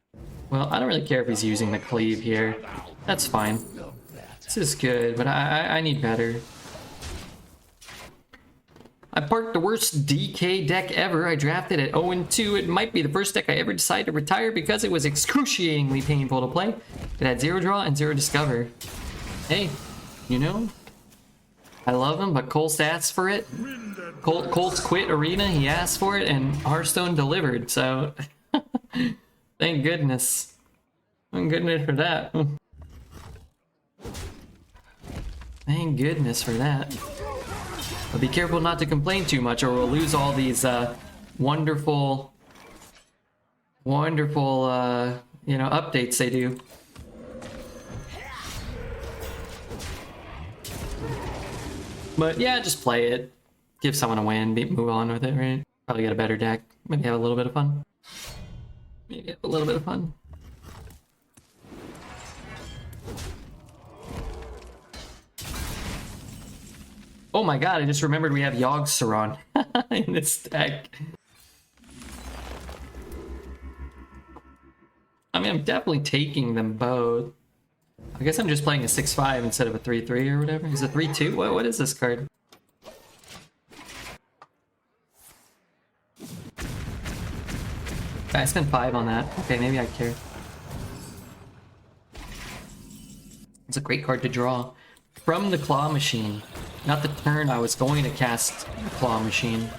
Well, I don't really care if he's using the cleave here. That's fine. This is good, but I need better. I parked the worst DK deck ever. I drafted at 0-2. It might be the first deck I ever decided to retire because it was excruciatingly painful to play. It had 0 draw and 0 discover. Hey, you know, I love him, but Colts asked for it. Colts quit Arena, he asked for it, and Hearthstone delivered, so thank goodness. Thank goodness for that. Thank goodness for that. But be careful not to complain too much, or we'll lose all these wonderful, you know, updates they do. But yeah, just play it. Give someone a win, move on with it, right? Probably get a better deck. Maybe have a little bit of fun. Maybe have a little bit of fun. Oh my god, I just remembered we have YOGG Saran in this deck. I mean, I'm definitely taking them both. I guess I'm just playing a 6-5 instead of a 3-3 or whatever. Is it 3-2? What is this card? I spent 5 on that. Okay, maybe I care. It's a great card to draw. From the Claw Machine. Not the turn I was going to cast the Claw Machine.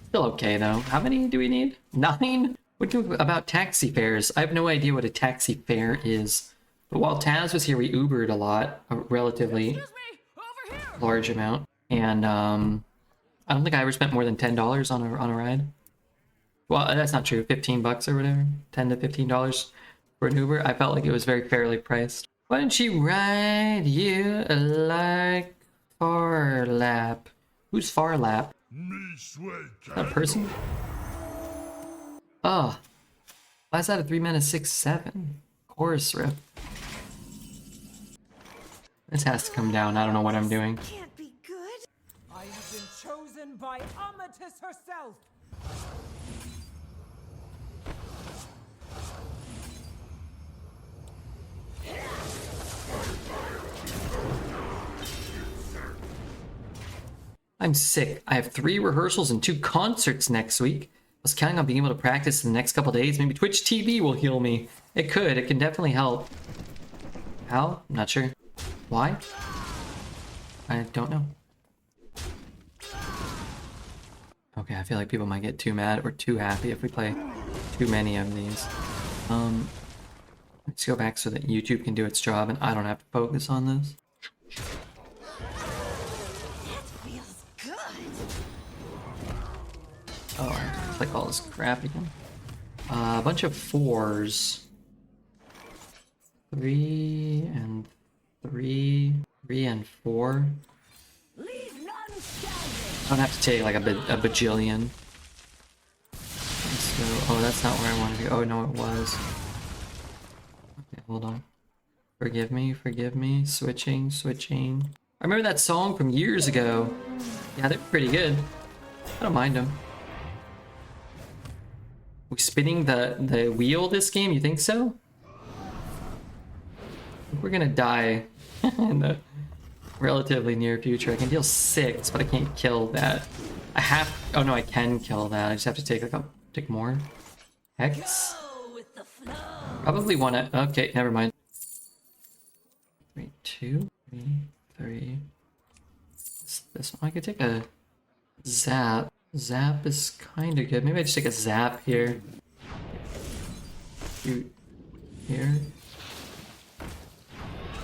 Still okay though. How many do we need? 9? What do about taxi fares? I have no idea what a taxi fare is. But while Taz was here, we Ubered a lot, a relatively large amount. And I don't think I ever spent more than $10 on a ride. Well, that's not true. 15 bucks or whatever. $10 to $15 for an Uber. I felt like it was very fairly priced. Why didn't she ride you like Farlap? Who's Farlap? That person? Oh. Why is that a 3-mana 6/7? Chorus rip. This has to come down. I don't know what I'm doing. Can't be good. I have been chosen by Amatis herself. I'm sick. I have 3 rehearsals and 2 concerts next week. I was counting on being able to practice in the next couple days. Maybe Twitch TV will heal me. It could. It can definitely help. How? I'm not sure. Why? I don't know. Okay, I feel like people might get too mad or too happy if we play too many of these. Let's go back so that YouTube can do its job and I don't have to focus on this. Oh, I have to click all this crap again. A bunch of 4s. 3 and 3. 3 and 4. I don't have to take like a bajillion. Let's go. Oh, that's not where I wanted to go. Oh, no, it was. Okay, hold on. Forgive me, forgive me. Switching. I remember that song from years ago. Yeah, they're pretty good. I don't mind them. We spinning the wheel this game? You think so? We're gonna die in the relatively near future. I can deal 6, but I can't kill that. Oh no, I can kill that. I just have to take more. Hex? Probably wanna. Okay, never mind. 3, 2, 3, 3. This one I could take a zap. Zap is kind of good. Maybe I just take a zap here. Shoot. Here.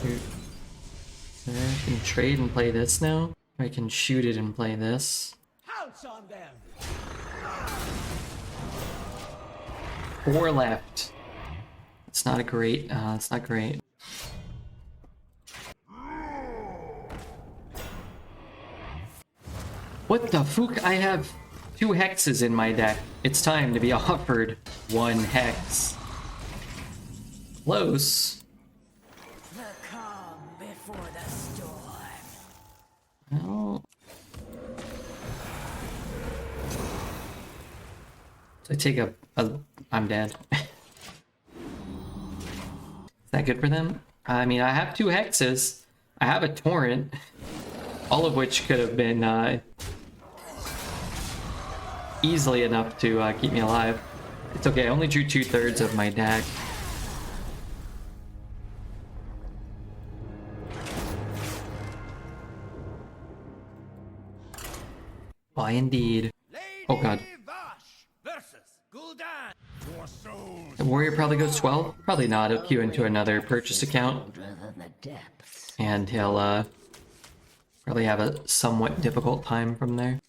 Shoot. There. I can trade and play this now. Or I can shoot it and play this. Pounce on them. 4 left. It's not a great. It's not great. What the fuck? I have 2 hexes in my deck. It's time to be offered 1 hex. Close. The calm before the storm. Well. So I take I'm dead. Is that good for them? I mean, I have 2 hexes. I have a torrent. All of which could have been easily enough to keep me alive. It's okay, I only drew 2/3 of my deck. I indeed. Lady Oh god. Vash versus Gul'dan. Your souls. The warrior probably goes 12. Probably not. He'll queue into another purchased account. Colder than the depths. And he'll probably have a somewhat difficult time from there.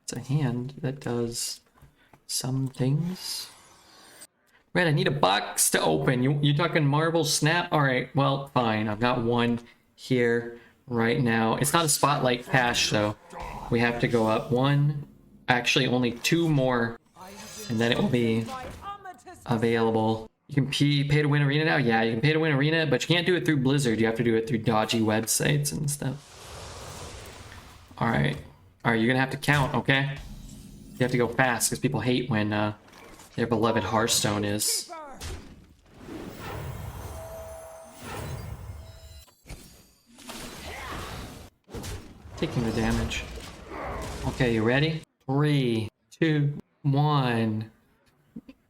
It's a hand that does some things. Red, I need a box to open. You talking Marvel Snap? Alright, well, fine. I've got one here right now. It's not a spotlight cache, though. We have to go up one, actually only 2 more, and then it will be available. You can pay to win arena now? Yeah, you can pay to win arena, but you can't do it through Blizzard. You have to do it through dodgy websites and stuff. Alright. Alright, you're gonna have to count, okay? You have to go fast, because people hate when their beloved Hearthstone is. Taking the damage. Okay, you ready? 3, 2, 1.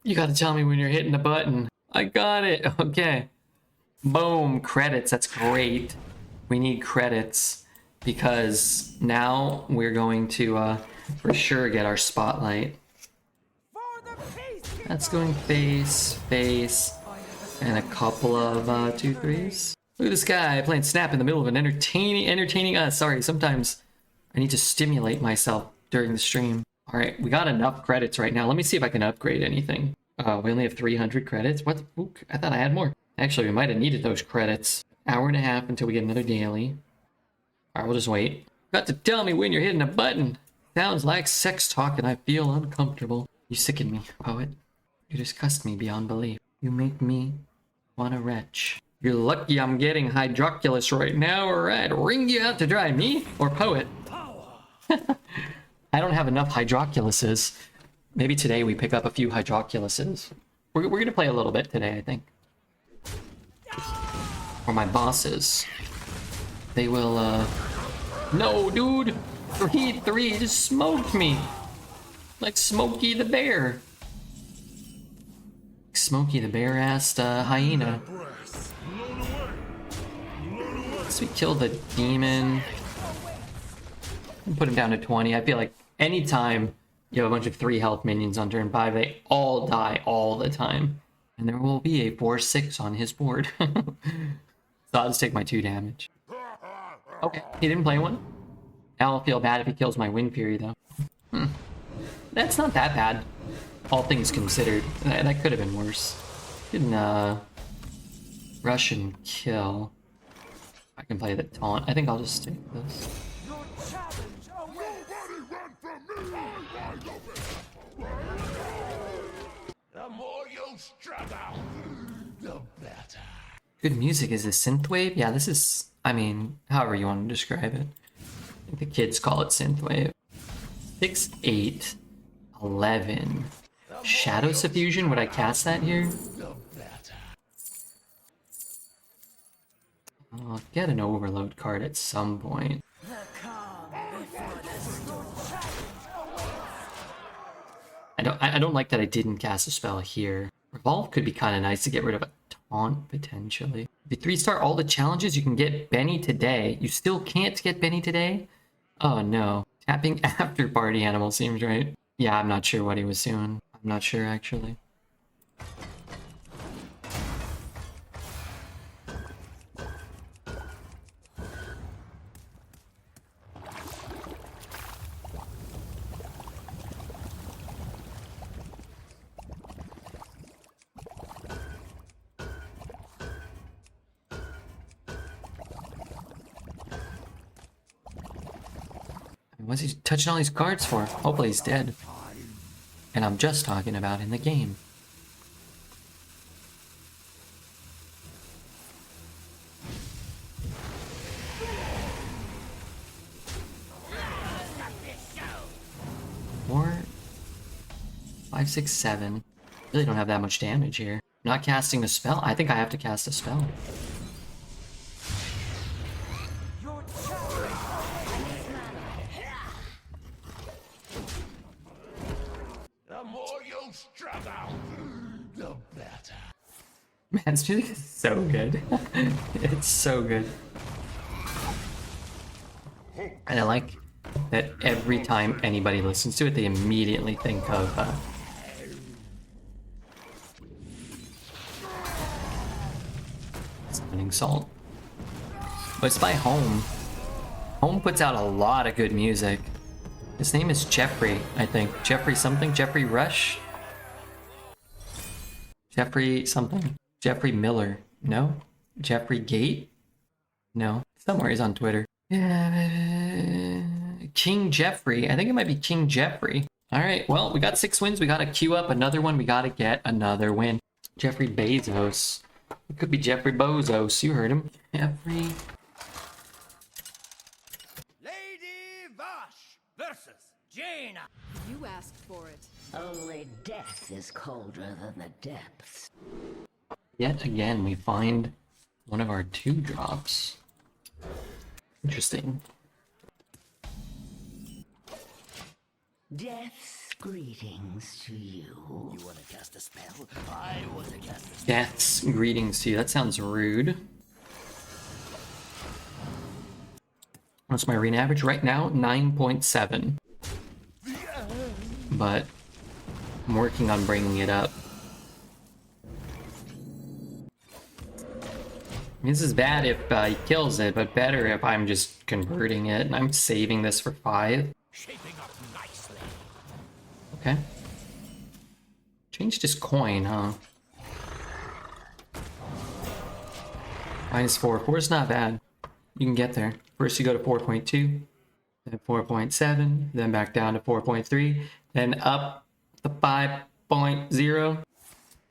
You gotta tell me when you're hitting the button. I got it. Okay. Boom. Credits. That's great. We need credits because now we're going to for sure get our spotlight. That's going face, face, and a couple of 2-3s. Look at this guy playing Snap in the middle of an entertaining us. Sorry, sometimes I need to stimulate myself during the stream. All right, we got enough credits right now. Let me see if I can upgrade anything. We only have 300 credits. What? Ooh, I thought I had more. Actually, we might have needed those credits. Hour and a half until we get another daily. All right, we'll just wait. Got to tell me when you're hitting a button. Sounds like sex talk and I feel uncomfortable. You sicken me, poet. You disgust me beyond belief. You make me want to retch. You're lucky I'm getting hydroculus right now, or I'd wring you out to dry. Me or poet? I don't have enough hydroculuses. Maybe today we pick up a few hydroculuses. We're gonna play a little bit today, I think. Or my bosses. They will, No, dude! 3-3 just smoked me! Like Smokey the Bear. Smokey the Bear asked hyena. So we kill the demon. Put him down to 20. I feel like anytime you have a bunch of 3 health minions on turn 5, they all die all the time. And there will be a 4-6 on his board. So I'll just take my 2 damage. Okay, he didn't play one. Now I'll feel bad if he kills my Wind Fury, though. That's not that bad, all things considered. That could have been worse. Didn't, rush and kill. I can play the taunt. I think I'll just take this. The more you struggle, the better. Good music. Is this synthwave? Yeah, this is, I mean, however you want to describe it. I think the kids call it synthwave. 6, 8, 11. Shadow Suffusion? Would I cast that here? I'll get an overload card at some point. I don't like that I didn't cast a spell here. Revolve could be kind of nice to get rid of a taunt, potentially. If you 3-star all the challenges, you can get Benny today. You still can't get Benny today? Oh no. Tapping after party animal seems right. Yeah, I'm not sure what he was doing. I'm not sure, actually. What's he touching all these cards for? Hopefully he's dead. And I'm just talking about in the game. Four, 5, 6, 7. Really don't have that much damage here. Not casting a spell. I think I have to cast a spell. The more you struggle, the better. Man, this music is so good. It's so good. And I like that every time anybody listens to it, they immediately think of Summoning Salt. But it's by Home. Home puts out a lot of good music. His name is Jeffrey, I think. Jeffrey something? Jeffrey Rush? Jeffrey something? Jeffrey Miller? No? Jeffrey Gate? No. Somewhere he's on Twitter. King Jeffrey. I think it might be King Jeffrey. Alright, well, we got 6 wins. We gotta queue up another one. We gotta get another win. Jeffrey Bezos. It could be Jeffrey Bozos. You heard him. Jeffrey... Lady Vash versus Jaina. You asked for it. Only death is colder than the depths. Yet again, we find one of our 2 drops. Interesting. Death's greetings to you. You wanna cast a spell? I wanna cast a spell. Death's greetings to you. That sounds rude. What's my arena average right now? 9.7. But I'm working on bringing it up. This is bad if he kills it, but better if I'm just converting it and I'm saving this for 5. Shaping up nicely. Okay. Changed his coin, huh? -4. 4 is not bad. You can get there. First you go to 4.2, then 4.7, then back down to 4.3, then up to 5.0.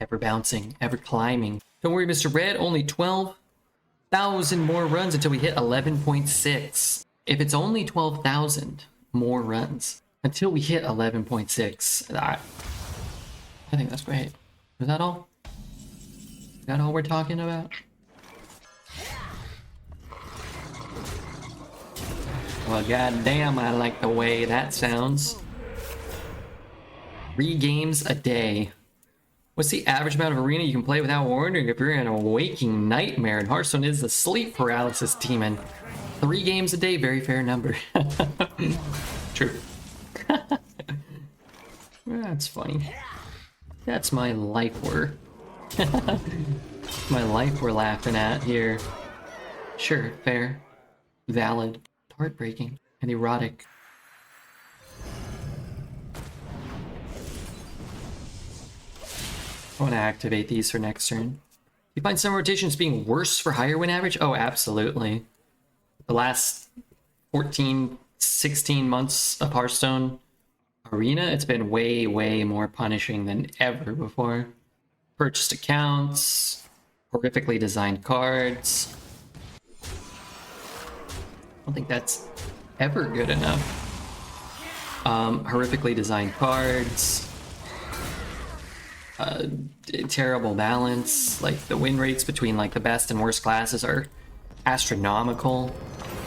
Ever bouncing, ever climbing. Don't worry, Mr. Red, only 12,000 more runs until we hit 11.6. If it's only 12,000 more runs until we hit 11.6, I think that's great. Is that all? Is that all we're talking about? Well, goddamn, I like the way that sounds. 3 games a day. What's the average amount of arena you can play without wandering if you're in a waking nightmare? And Hearthstone is the sleep paralysis demon. 3 games a day, very fair number. True. That's funny. That's my life we're... my life we're laughing at here. Sure, fair. Valid. Heartbreaking and erotic. I want to activate these for next turn. You find some rotations being worse for higher win average? Oh, absolutely. The last 14, 16 months of Hearthstone Arena, it's been way, way more punishing than ever before. Purchased accounts, horrifically designed cards. I don't think that's ever good enough. Horrifically designed cards. Terrible balance. Like the win rates between like the best and worst classes are astronomical.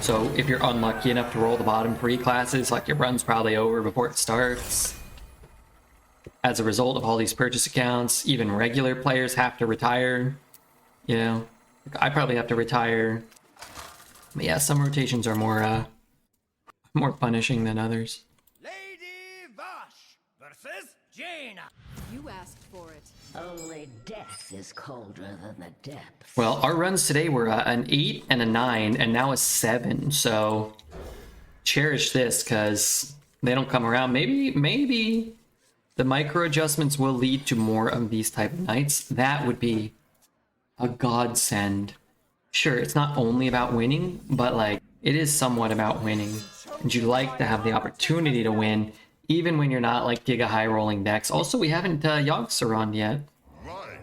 So if you're unlucky enough to roll the bottom 3 classes, like your run's probably over before it starts. As a result of all these purchase accounts, even regular players have to retire. You know, I probably have to retire. But yeah, some rotations are more punishing than others. Lady Vash versus Jaina. You asked for it. Only death is colder than the depths. Well, our runs today were an 8 and a 9, and now a 7. So cherish this because they don't come around. Maybe the micro adjustments will lead to more of these type of nights. That would be a godsend. Sure, it's not only about winning, but like it is somewhat about winning. And you like to have the opportunity to win, even when you're not like giga high rolling decks. Also, we haven't YOGG surrounded yet. Life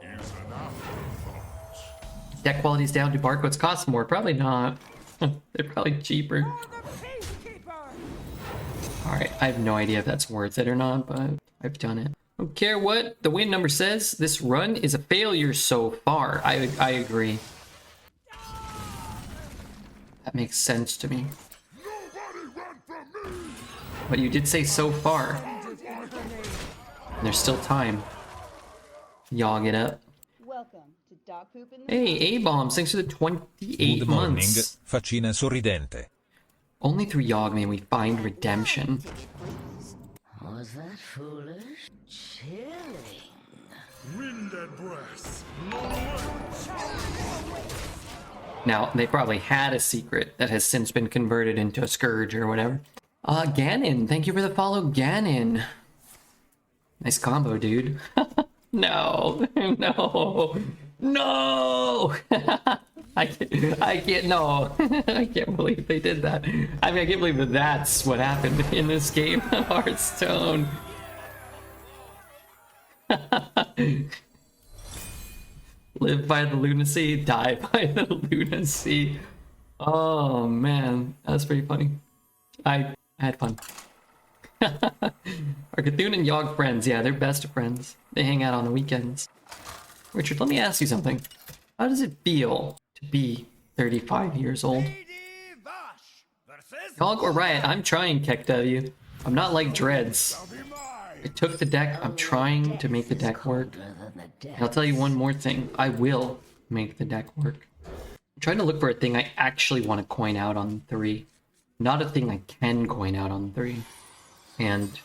is an afterthought. Deck quality's down. Do barcodes cost more? Probably not. They're probably cheaper. For the peacekeeper! Alright, I have no idea if that's worth it or not, but I've done it. Don't care what the win number says. This run is a failure so far. I agree. That makes sense to me. Nobody run from me! But you did say so far. And there's still time. Yog it up. Welcome to Dog Poop in the Hey, A-Bombs, thanks for the 28 Good morning, months. faccina sorridente. Only through YOGG may we find redemption. Was that foolish? Chilling. Wind at breath. Blown away. Now, they probably had a secret that has since been converted into a scourge or whatever. Ganon, thank you for the follow, Ganon. Nice combo, dude. No, no, no! I can't, no. I can't believe they did that. I mean, I can't believe that that's what happened in this game, Hearthstone. Live by the lunacy, die by the lunacy. Oh man, that's pretty funny. I had fun. Are Cthulhu and YOGG friends? Yeah, they're best of friends. They hang out on the weekends. Richard, let me ask you something. How does it feel to be 35 years old? YOGG or Riot? I'm trying, KekW. I'm not like Dreads. I took the deck. I'm trying to make the deck work. And I'll tell you one more thing. I will make the deck work. I'm trying to look for a thing I actually want to coin out on 3. Not a thing I can coin out on 3. And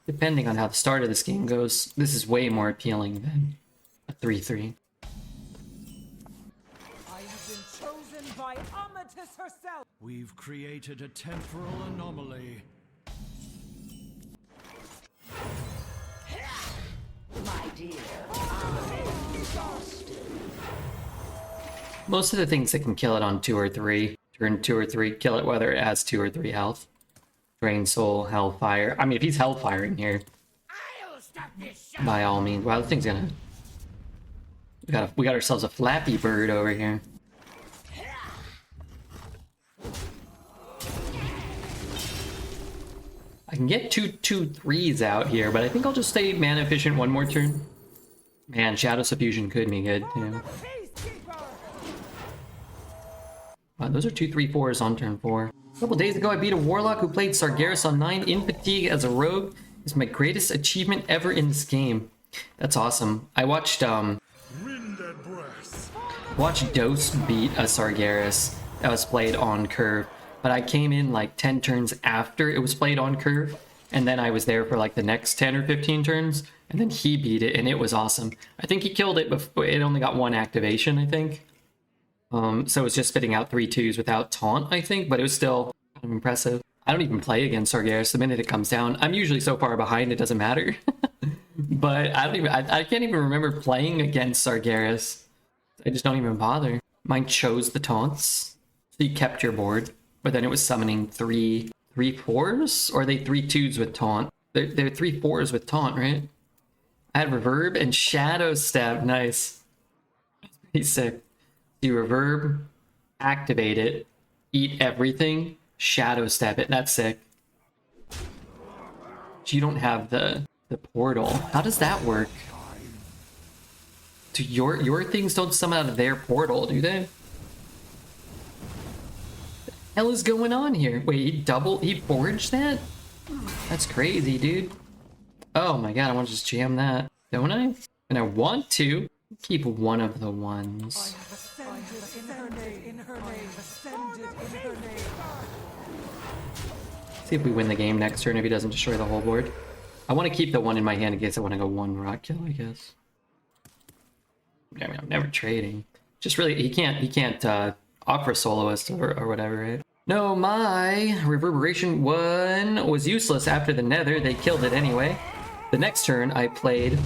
depending on how the start of this game goes, this is way more appealing than a 3-3. I have been chosen by Amatis herself. We've created a temporal anomaly. My dear, I'm exhausted. Most of the things that can kill it on 2 or 3, turn 2 or 3, kill it whether it has 2 or 3 health. Drain Soul, Hellfire. I mean, if he's Hellfiring here, by all means. Wow, this thing's gonna... We got ourselves a Flappy Bird over here. I can get 2/3s out here, but I think I'll just stay mana efficient one more turn. Man, Shadow Suffusion could be good, too. Wow, those are 2/3/4s on turn 4. A couple days ago, I beat a Warlock who played Sargeras on 9 in fatigue as a rogue. It's my greatest achievement ever in this game. That's awesome. I watched Wind at breath. Dose beat a Sargeras that was played on curve, but I came in like 10 turns after it was played on curve, and then I was there for like the next 10 or 15 turns, and then he beat it, and it was awesome. I think he killed it, but it only got 1 activation, I think. So it was just spitting out 3/2s without taunt, I think, but it was still kind of impressive. I don't even play against Sargeras the minute it comes down. I'm usually so far behind it doesn't matter. But I can't even remember playing against Sargeras. I just don't even bother. Mine chose the taunts, so you kept your board, but then it was summoning 3/4s, or are they 3/2s with taunt? They're 3/4s with taunt, right? I had Reverb and Shadow Step. Nice. That's pretty sick. You reverb, activate it, eat everything, shadow step it. That's sick. But you don't have the portal. How does that work? Do your things don't summon out of their portal, do they? What the hell is going on here? Wait, he forged that? That's crazy, dude. Oh my god, I want to just jam that, don't I? And I want to keep one of the ones. See if we win the game next turn if he doesn't destroy the whole board. I want to keep the one in my hand in case I want to go 1 rock kill, I guess. I mean, I'm never trading. Just really, he can't offer soloist or whatever, right? No, my reverberation 1 was useless after the nether. They killed it anyway. The next turn I played...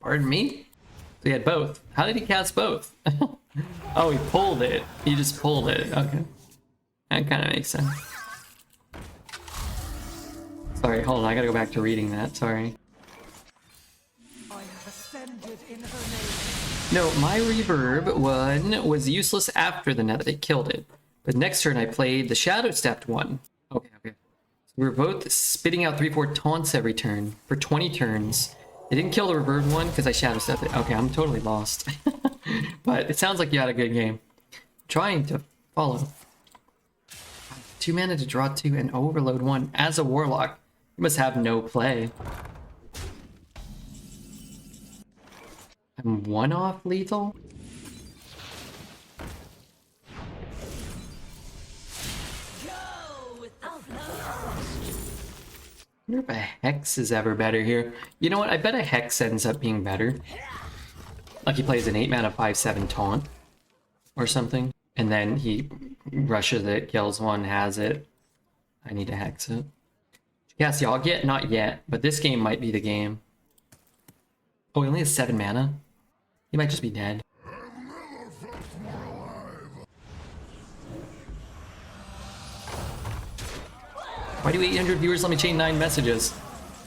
Pardon me? So he had both. How did he cast both? Oh, he pulled it. He just pulled it. Okay. That kind of makes sense. Sorry, hold on. I gotta go back to reading that. Sorry. No, my reverb 1 was useless after the nether. They killed it. But next turn I played the Shadow Stepped 1. Okay. So we were both spitting out 3/4 taunts every turn for 20 turns. They didn't kill the reverb 1 because I Shadow Stepped it. Okay, I'm totally lost. But it sounds like you had a good game. Trying to follow. 2 mana to draw 2 and overload 1 as a Warlock. You must have no play. I'm 1 off lethal? wonder if a Hex is ever better here. You know what? I bet a Hex ends up being better. Like he plays an 8 mana 5/7 taunt or something, and then he rushes it, kills one, has it. I need to Hex it. Yes, y'all get not yet, but this game might be the game. Oh, he only has 7 mana. He might just be dead. Why do 800 viewers let me chain 9 messages?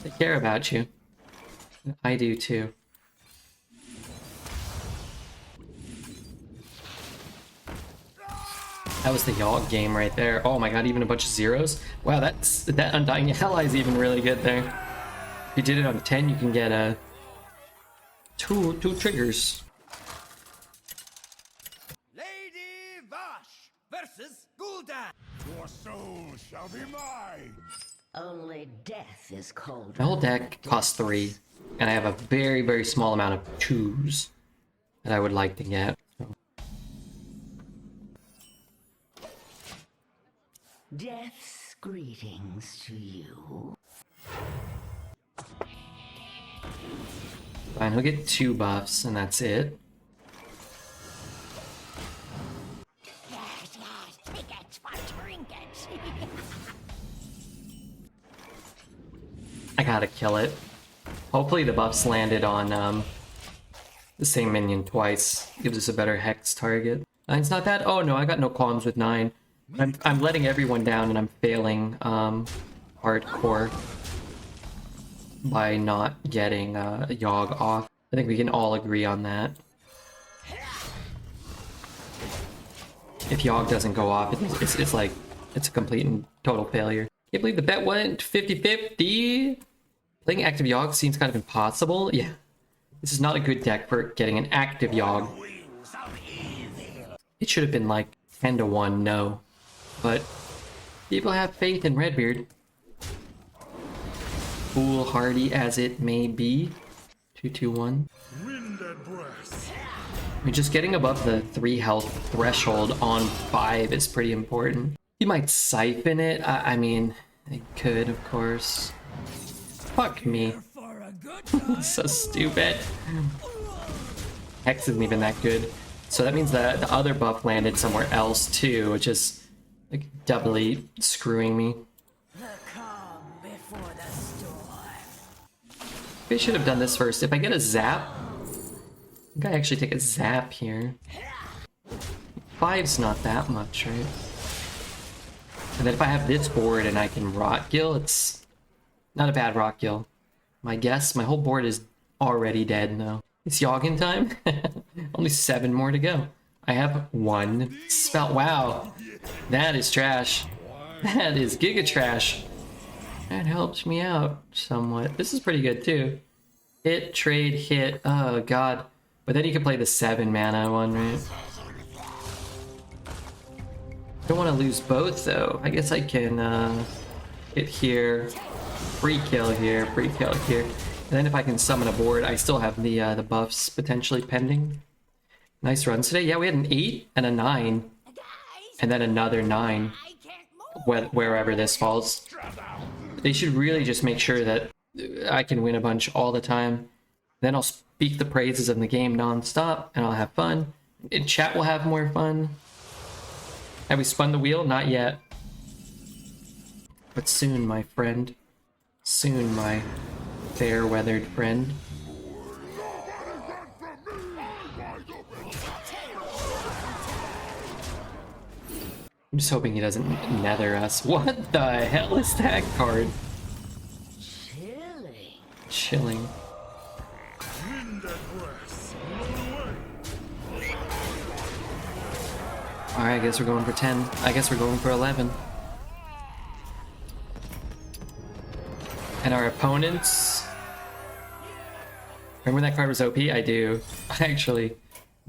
They care about you. I do too. That was the YOGG game right there. Oh my god, even a bunch of zeros. Wow, that Undying Ally is even really good there. If you did it on 10, you can get two triggers. Lady Vosh versus Gul'dan. Your soul shall be mine. Only death is colder. The whole deck costs 3, and I have a very, very small amount of 2s that I would like to get. So. Death's greetings to you. Fine, he'll get 2 buffs, and that's it. Yes, tickets for trinkets. I gotta kill it. Hopefully the buffs landed on the same minion twice. Gives us a better Hex target. 9's not bad. Oh no, I got no qualms with 9. I'm letting everyone down and I'm failing hardcore by not getting YOGG off. I think we can all agree on that. If YOGG doesn't go off, it's like, it's a complete and total failure. Can't believe the bet went 50-50. Playing active YOGG seems kind of impossible. Yeah, this is not a good deck for getting an active YOGG. It should have been like 10-1, no. But people have faith in Redbeard. Foolhardy as it may be. 2-2-1. Wind and breath. I mean, just getting above the 3 health threshold on 5 is pretty important. You might siphon it. I mean, I could, of course. Fuck me. So stupid. Hex isn't even that good. So that means that the other buff landed somewhere else too, which is like doubly screwing me. The calm before the storm. Maybe I should have done this first. If I get a zap, I think I actually take a zap here. 5's not that much, right? And then if I have this board and I can rot gill, it's not a bad rot gill. My guess, my whole board is already dead now. It's Yoggin time. Only 7 more to go. I have 1 spell. Wow, that is trash. That is giga trash. That helps me out somewhat. This is pretty good too. Hit, trade, hit. Oh god. But then you can play the 7 mana one, right? Don't want to lose both though. I guess I can hit here, free kill here, free kill here. And then if I can summon a board, I still have the buffs potentially pending. Nice runs today. Yeah, we had an 8 and a 9. And then another 9. Wherever this falls. They should really just make sure that I can win a bunch all the time. Then I'll speak the praises of the game non-stop, and I'll have fun. And chat will have more fun. Have we spun the wheel? Not yet. But soon, my friend. Soon, my fair-weathered friend. I'm just hoping he doesn't nether us. What the hell is that card? Chilling. Chilling. Wind and breath. Blown away. Alright, I guess we're going for 10. I guess we're going for 11. And our opponents... Remember when that card was OP? I do. I actually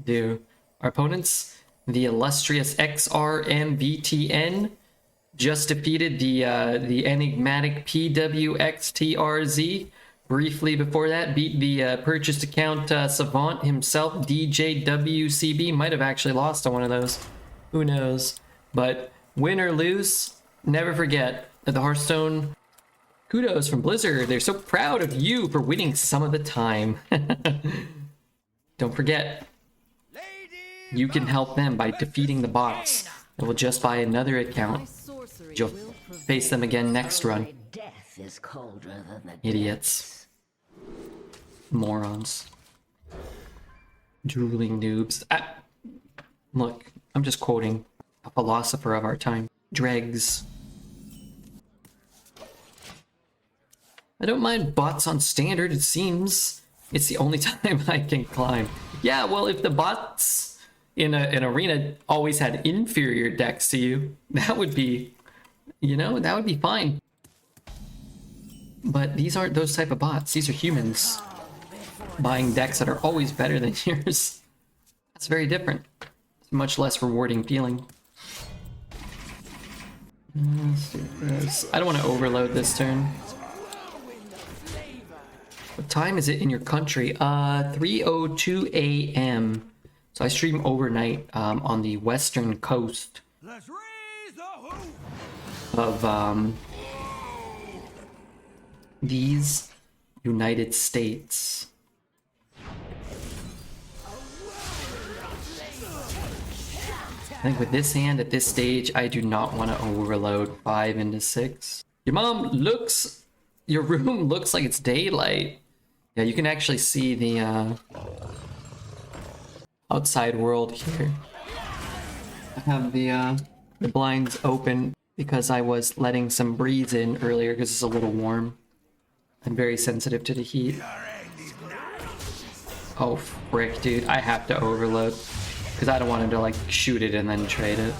do. Our opponents, the illustrious XRMVTN, just defeated the enigmatic PWXTRZ. Briefly before that, beat the purchased account savant himself, DJWCB. Might have actually lost on one of those. Who knows? But win or lose, never forget that the Hearthstone Kudos from Blizzard. They're so proud of you for winning some of the time. Don't forget, you can help them by defeating the bots that will just buy another My account. sorcery You'll will prevail. face them again next run. My death is colder than the Idiots. Morons. Drooling noobs. Look, I'm just quoting a philosopher of our time. Dregs. I don't mind bots on standard, it seems. It's the only time I can climb. Yeah, well, if the bots in an arena always had inferior decks to you, that would be, you know, that would be fine. But these aren't those type of bots. These are humans buying decks that are always better than yours. That's very different. It's a much less rewarding feeling. Let's do this. I don't want to overload this turn. What time is it in your country? 3:02 a.m. So I stream overnight on the western coast Let's raise the hoop. of these United States. I think with this hand at this stage, I do not want to overload 5 into 6. Your room looks like it's daylight. Yeah, you can actually see the outside world here. I have the blinds open because I was letting some breeze in earlier because it's a little warm. I'm very sensitive to the heat. Oh, frick, dude. I have to overload because I don't want him to, like, shoot it and then trade it.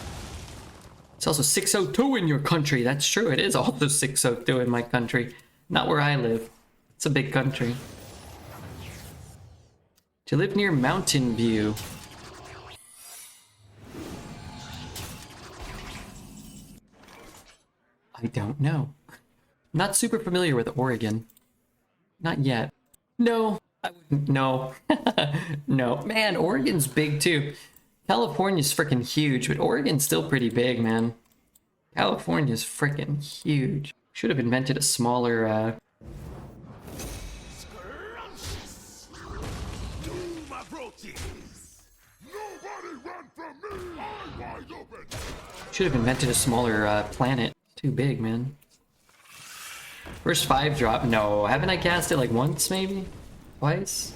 It's also 6:02 in your country. That's true. It is also 6:02 in my country. Not where I live. It's a big country. Do you live near Mountain View? I don't know. Not super familiar with Oregon. Not yet. No, I wouldn't. No. No. Man, Oregon's big too. California's freaking huge, but Oregon's still pretty big, man. California's freaking huge. Should have invented a smaller, My proteins. Nobody run from me. I'm wide open. should have invented a smaller, planet. Too big, man. First 5 drop. No, haven't I cast it like once, maybe? Twice?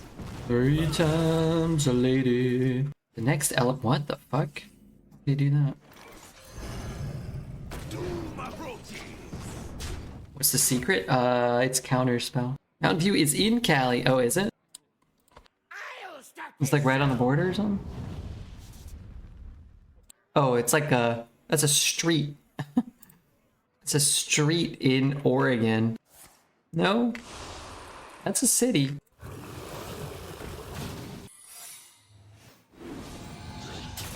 3 times a lady. The next what the fuck? How did you do that? My proteins. What's the secret? It's counter spell. Mountain View is in Cali. Oh, is it? It's like right on the border or something? Oh, it's like that's a street. It's a street in Oregon. No? That's a city.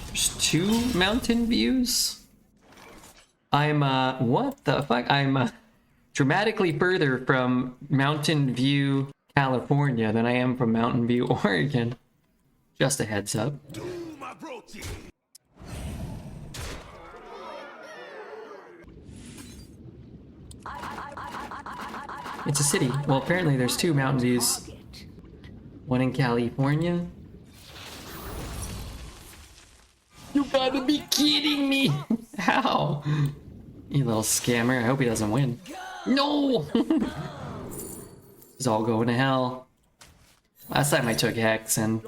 There's 2 mountain views? I'm, what the fuck? I'm, dramatically further from Mountain View, California than I am from Mountain View, Oregon. Just a heads up. My proteins. It's a city. Well, apparently there's 2 Mountain Views. One in California. You gotta be kidding me! How? You little scammer. I hope he doesn't win. No! It's all going to hell. Last time I took Hex and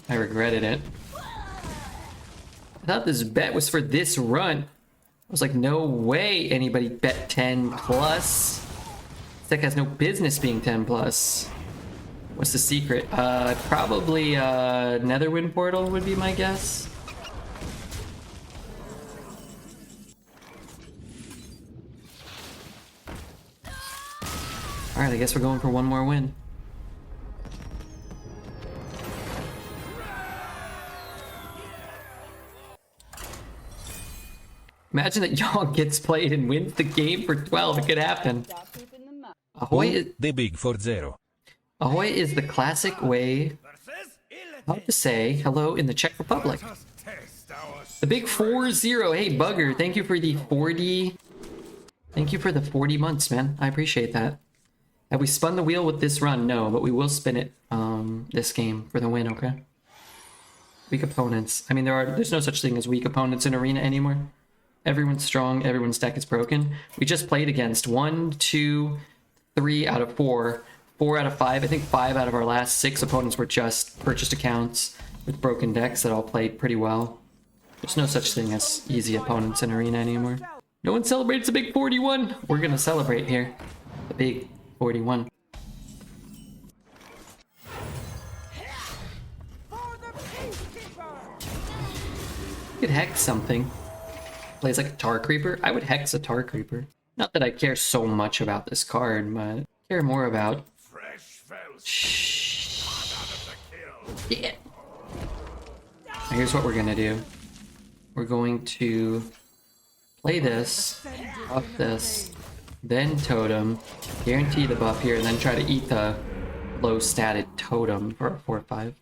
I regretted it. I thought this bet was for this run. I was like, no way anybody bet 10 plus. This deck has no business being 10 plus. What's the secret? Probably Netherwind Portal would be my guess. Alright, I guess we're going for one more win. Imagine that YOGG gets played and wins the game for 12. It could happen. Ahoy is, The Big 40. Ahoy is the classic way how to say hello in the Czech Republic. The Big 40. Hey, Bugger, thank you for the 40 Thank you for the 40 months, man. I appreciate that. Have we spun the wheel with this run? No, but we will spin it this game for the win, okay? Weak opponents. I mean, there's no such thing as weak opponents in Arena anymore. Everyone's strong, everyone's deck is broken. We just played against 1, 2, 3 out of 4, 4 out of 5. I think 5 out of our last 6 opponents were just purchased accounts with broken decks that all played pretty well. There's no such thing as easy opponents in Arena anymore. No one celebrates the big 41. We're gonna celebrate here. The big 41. For the peacekeeper! You could hex something. Plays like a Tar Creeper. I would hex a Tar Creeper. Not that I care so much about this card, but I care more about... Fresh fells. Shh. Yeah. Now here's what we're gonna do. We're going to play this, buff this, then totem, guarantee the buff here, and then try to eat the low statted totem for a 4-5.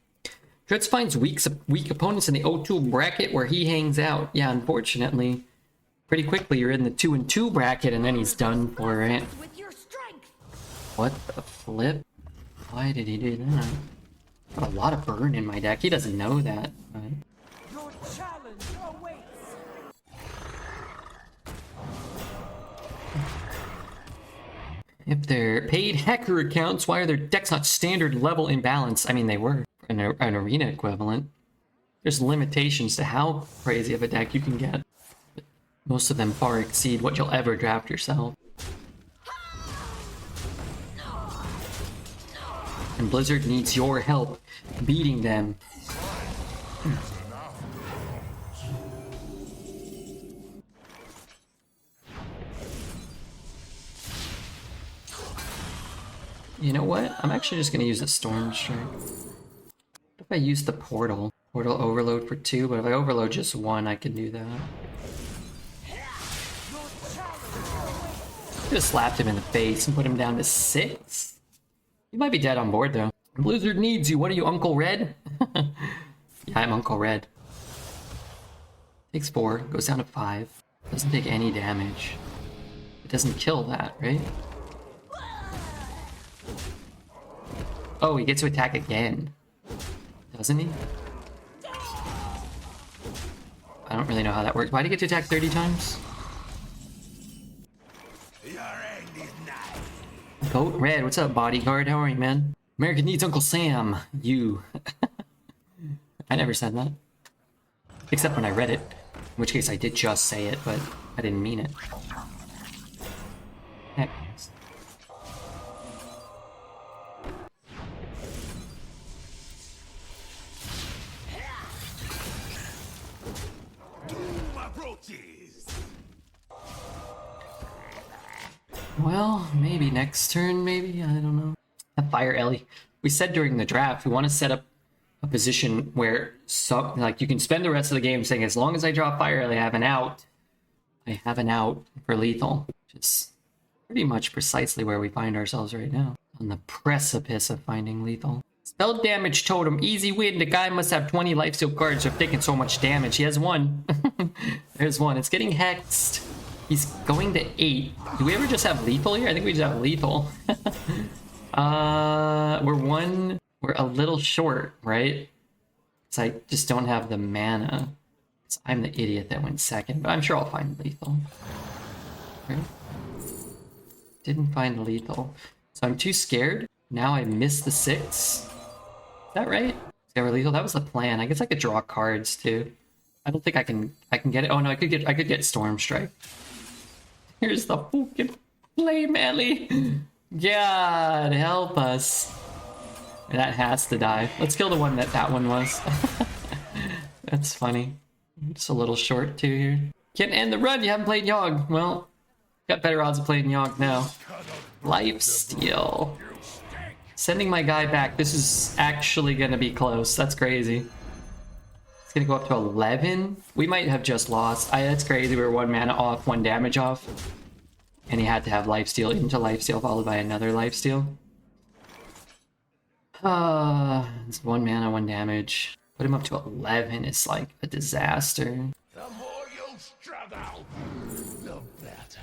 Dredz finds weak opponents in the 0-2 bracket where he hangs out. Yeah, unfortunately, pretty quickly you're in the 2-2 bracket and then he's done for it. With your strength. What the flip? Why did he do that? Got a lot of burn in my deck. He doesn't know that. But... Your challenge awaits! if they're paid hacker accounts, why are their decks not standard level in balance? I mean, they were an arena equivalent. There's limitations to how crazy of a deck you can get. Most of them far exceed what you'll ever draft yourself. And Blizzard needs your help beating them. You know what? I'm actually just gonna use a Storm Strike. What if I use the Portal? Portal Overload for 2, but if I overload just 1, I can do that. Could have slapped him in the face and put him down to 6. You might be dead on board though. Blizzard needs you. What are you, Uncle Red? Yeah, I'm Uncle Red. Takes 4, goes down to 5. Doesn't take any damage. It doesn't kill that, right? Oh, he gets to attack again. Doesn't he? I don't really know how that works. Why do you get to attack 30 times? Your end is nigh. Goat Red, what's up, bodyguard? How are you, man? America needs Uncle Sam. You. I never said that. Except when I read it. In which case I did just say it, but I didn't mean it. Heck. Doom approaches. Well, maybe next turn, maybe? I don't know. A Fire Ellie. We said during the draft, we want to set up a position where like you can spend the rest of the game saying, as long as I draw Fire Ellie, I have an out. I have an out for lethal. Which is pretty much precisely where we find ourselves right now. On the precipice of finding lethal. Spell damage totem, easy win. The guy must have 20 lifesteal cards for taking so much damage. He has 1. There's 1. It's getting hexed. He's going to 8. Do we ever just have lethal here? I think we just have lethal. We're a little short, right? Because I just don't have the mana. So I'm the idiot that went second, but I'm sure I'll find lethal. Right? Didn't find lethal. So I'm too scared. Now I missed the 6. Is that right? Discover lethal. That was the plan. I guess I could draw cards too. I don't think I can get it. Oh no, I could get Storm Strike. Here's the fucking flame alley. God help us. That has to die. Let's kill the one that one was. That's funny. Just a little short too here. Can't end the run. You haven't played YOGG. Well, got better odds of playing YOGG now. Lifesteal. Sending my guy back. This is actually gonna be close. That's crazy. It's gonna go up to 11. We might have just lost. That's crazy. We were 1 mana off, 1 damage off. And he had to have lifesteal into lifesteal followed by another lifesteal. It's 1 mana, 1 damage. Put him up to 11 is like a disaster. The more you struggle, the better.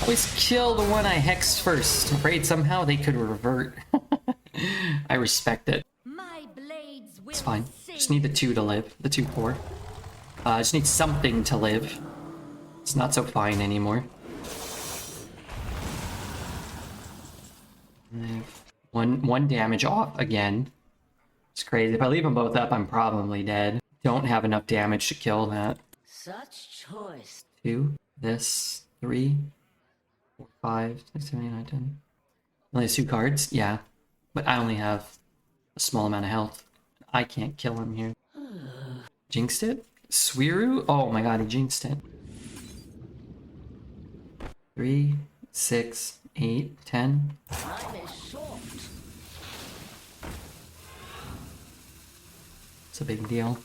Always kill the one I hexed first. Afraid somehow they could revert. I respect it. My blades will It's fine. Just need the 2 to live. The 2/4. Just need something to live. It's not so fine anymore. One damage off again. It's crazy. If I leave them both up, I'm probably dead. Don't have enough damage to kill that. Such choice. 2. This. 3. 4, 5, 6, 7, 8, 9, 10. Only has 2 cards? Yeah. But I only have a small amount of health. I can't kill him here. Jinxed it? Swiru? Oh my god, he jinxed it. 3, 6, 8, 10. Time is short. It's a big deal.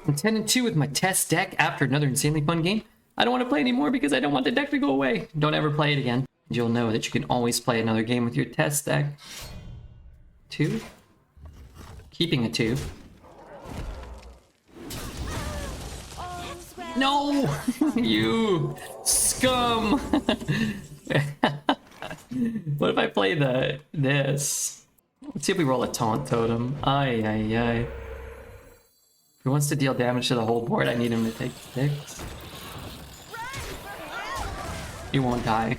I'm 10-2 with my test deck after another insanely fun game. I don't want to play anymore because I don't want the deck to go away. Don't ever play it again. You'll know that you can always play another game with your test deck. 2. Keeping a 2. No! You scum! What if I play this? Let's see if we roll a taunt totem. Ay, ay, ay. If he wants to deal damage to the whole board, I need him to take 6. He won't die.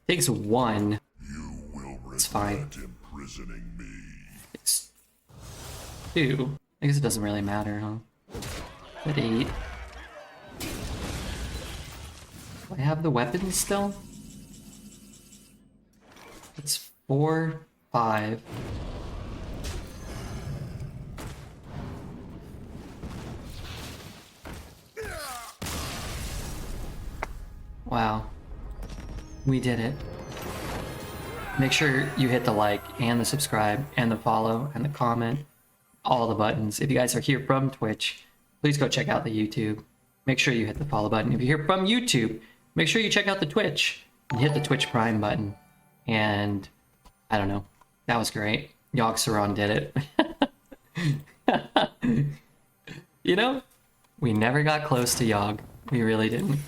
Takes 1. You will It's fine. regret imprisoning me. It's 2. I guess it doesn't really matter, huh? At 8. Do I have the weapons still? It's 4, 5. Wow. We did it. Make sure you hit the like and the subscribe and the follow and the comment. All the buttons. If you guys are here from Twitch, please go check out the YouTube. Make sure you hit the follow button. If you're here from YouTube, make sure you check out the Twitch and hit the Twitch Prime button. And I don't know. That was great. YOGG did it. You know, we never got close to YOGG. We really didn't.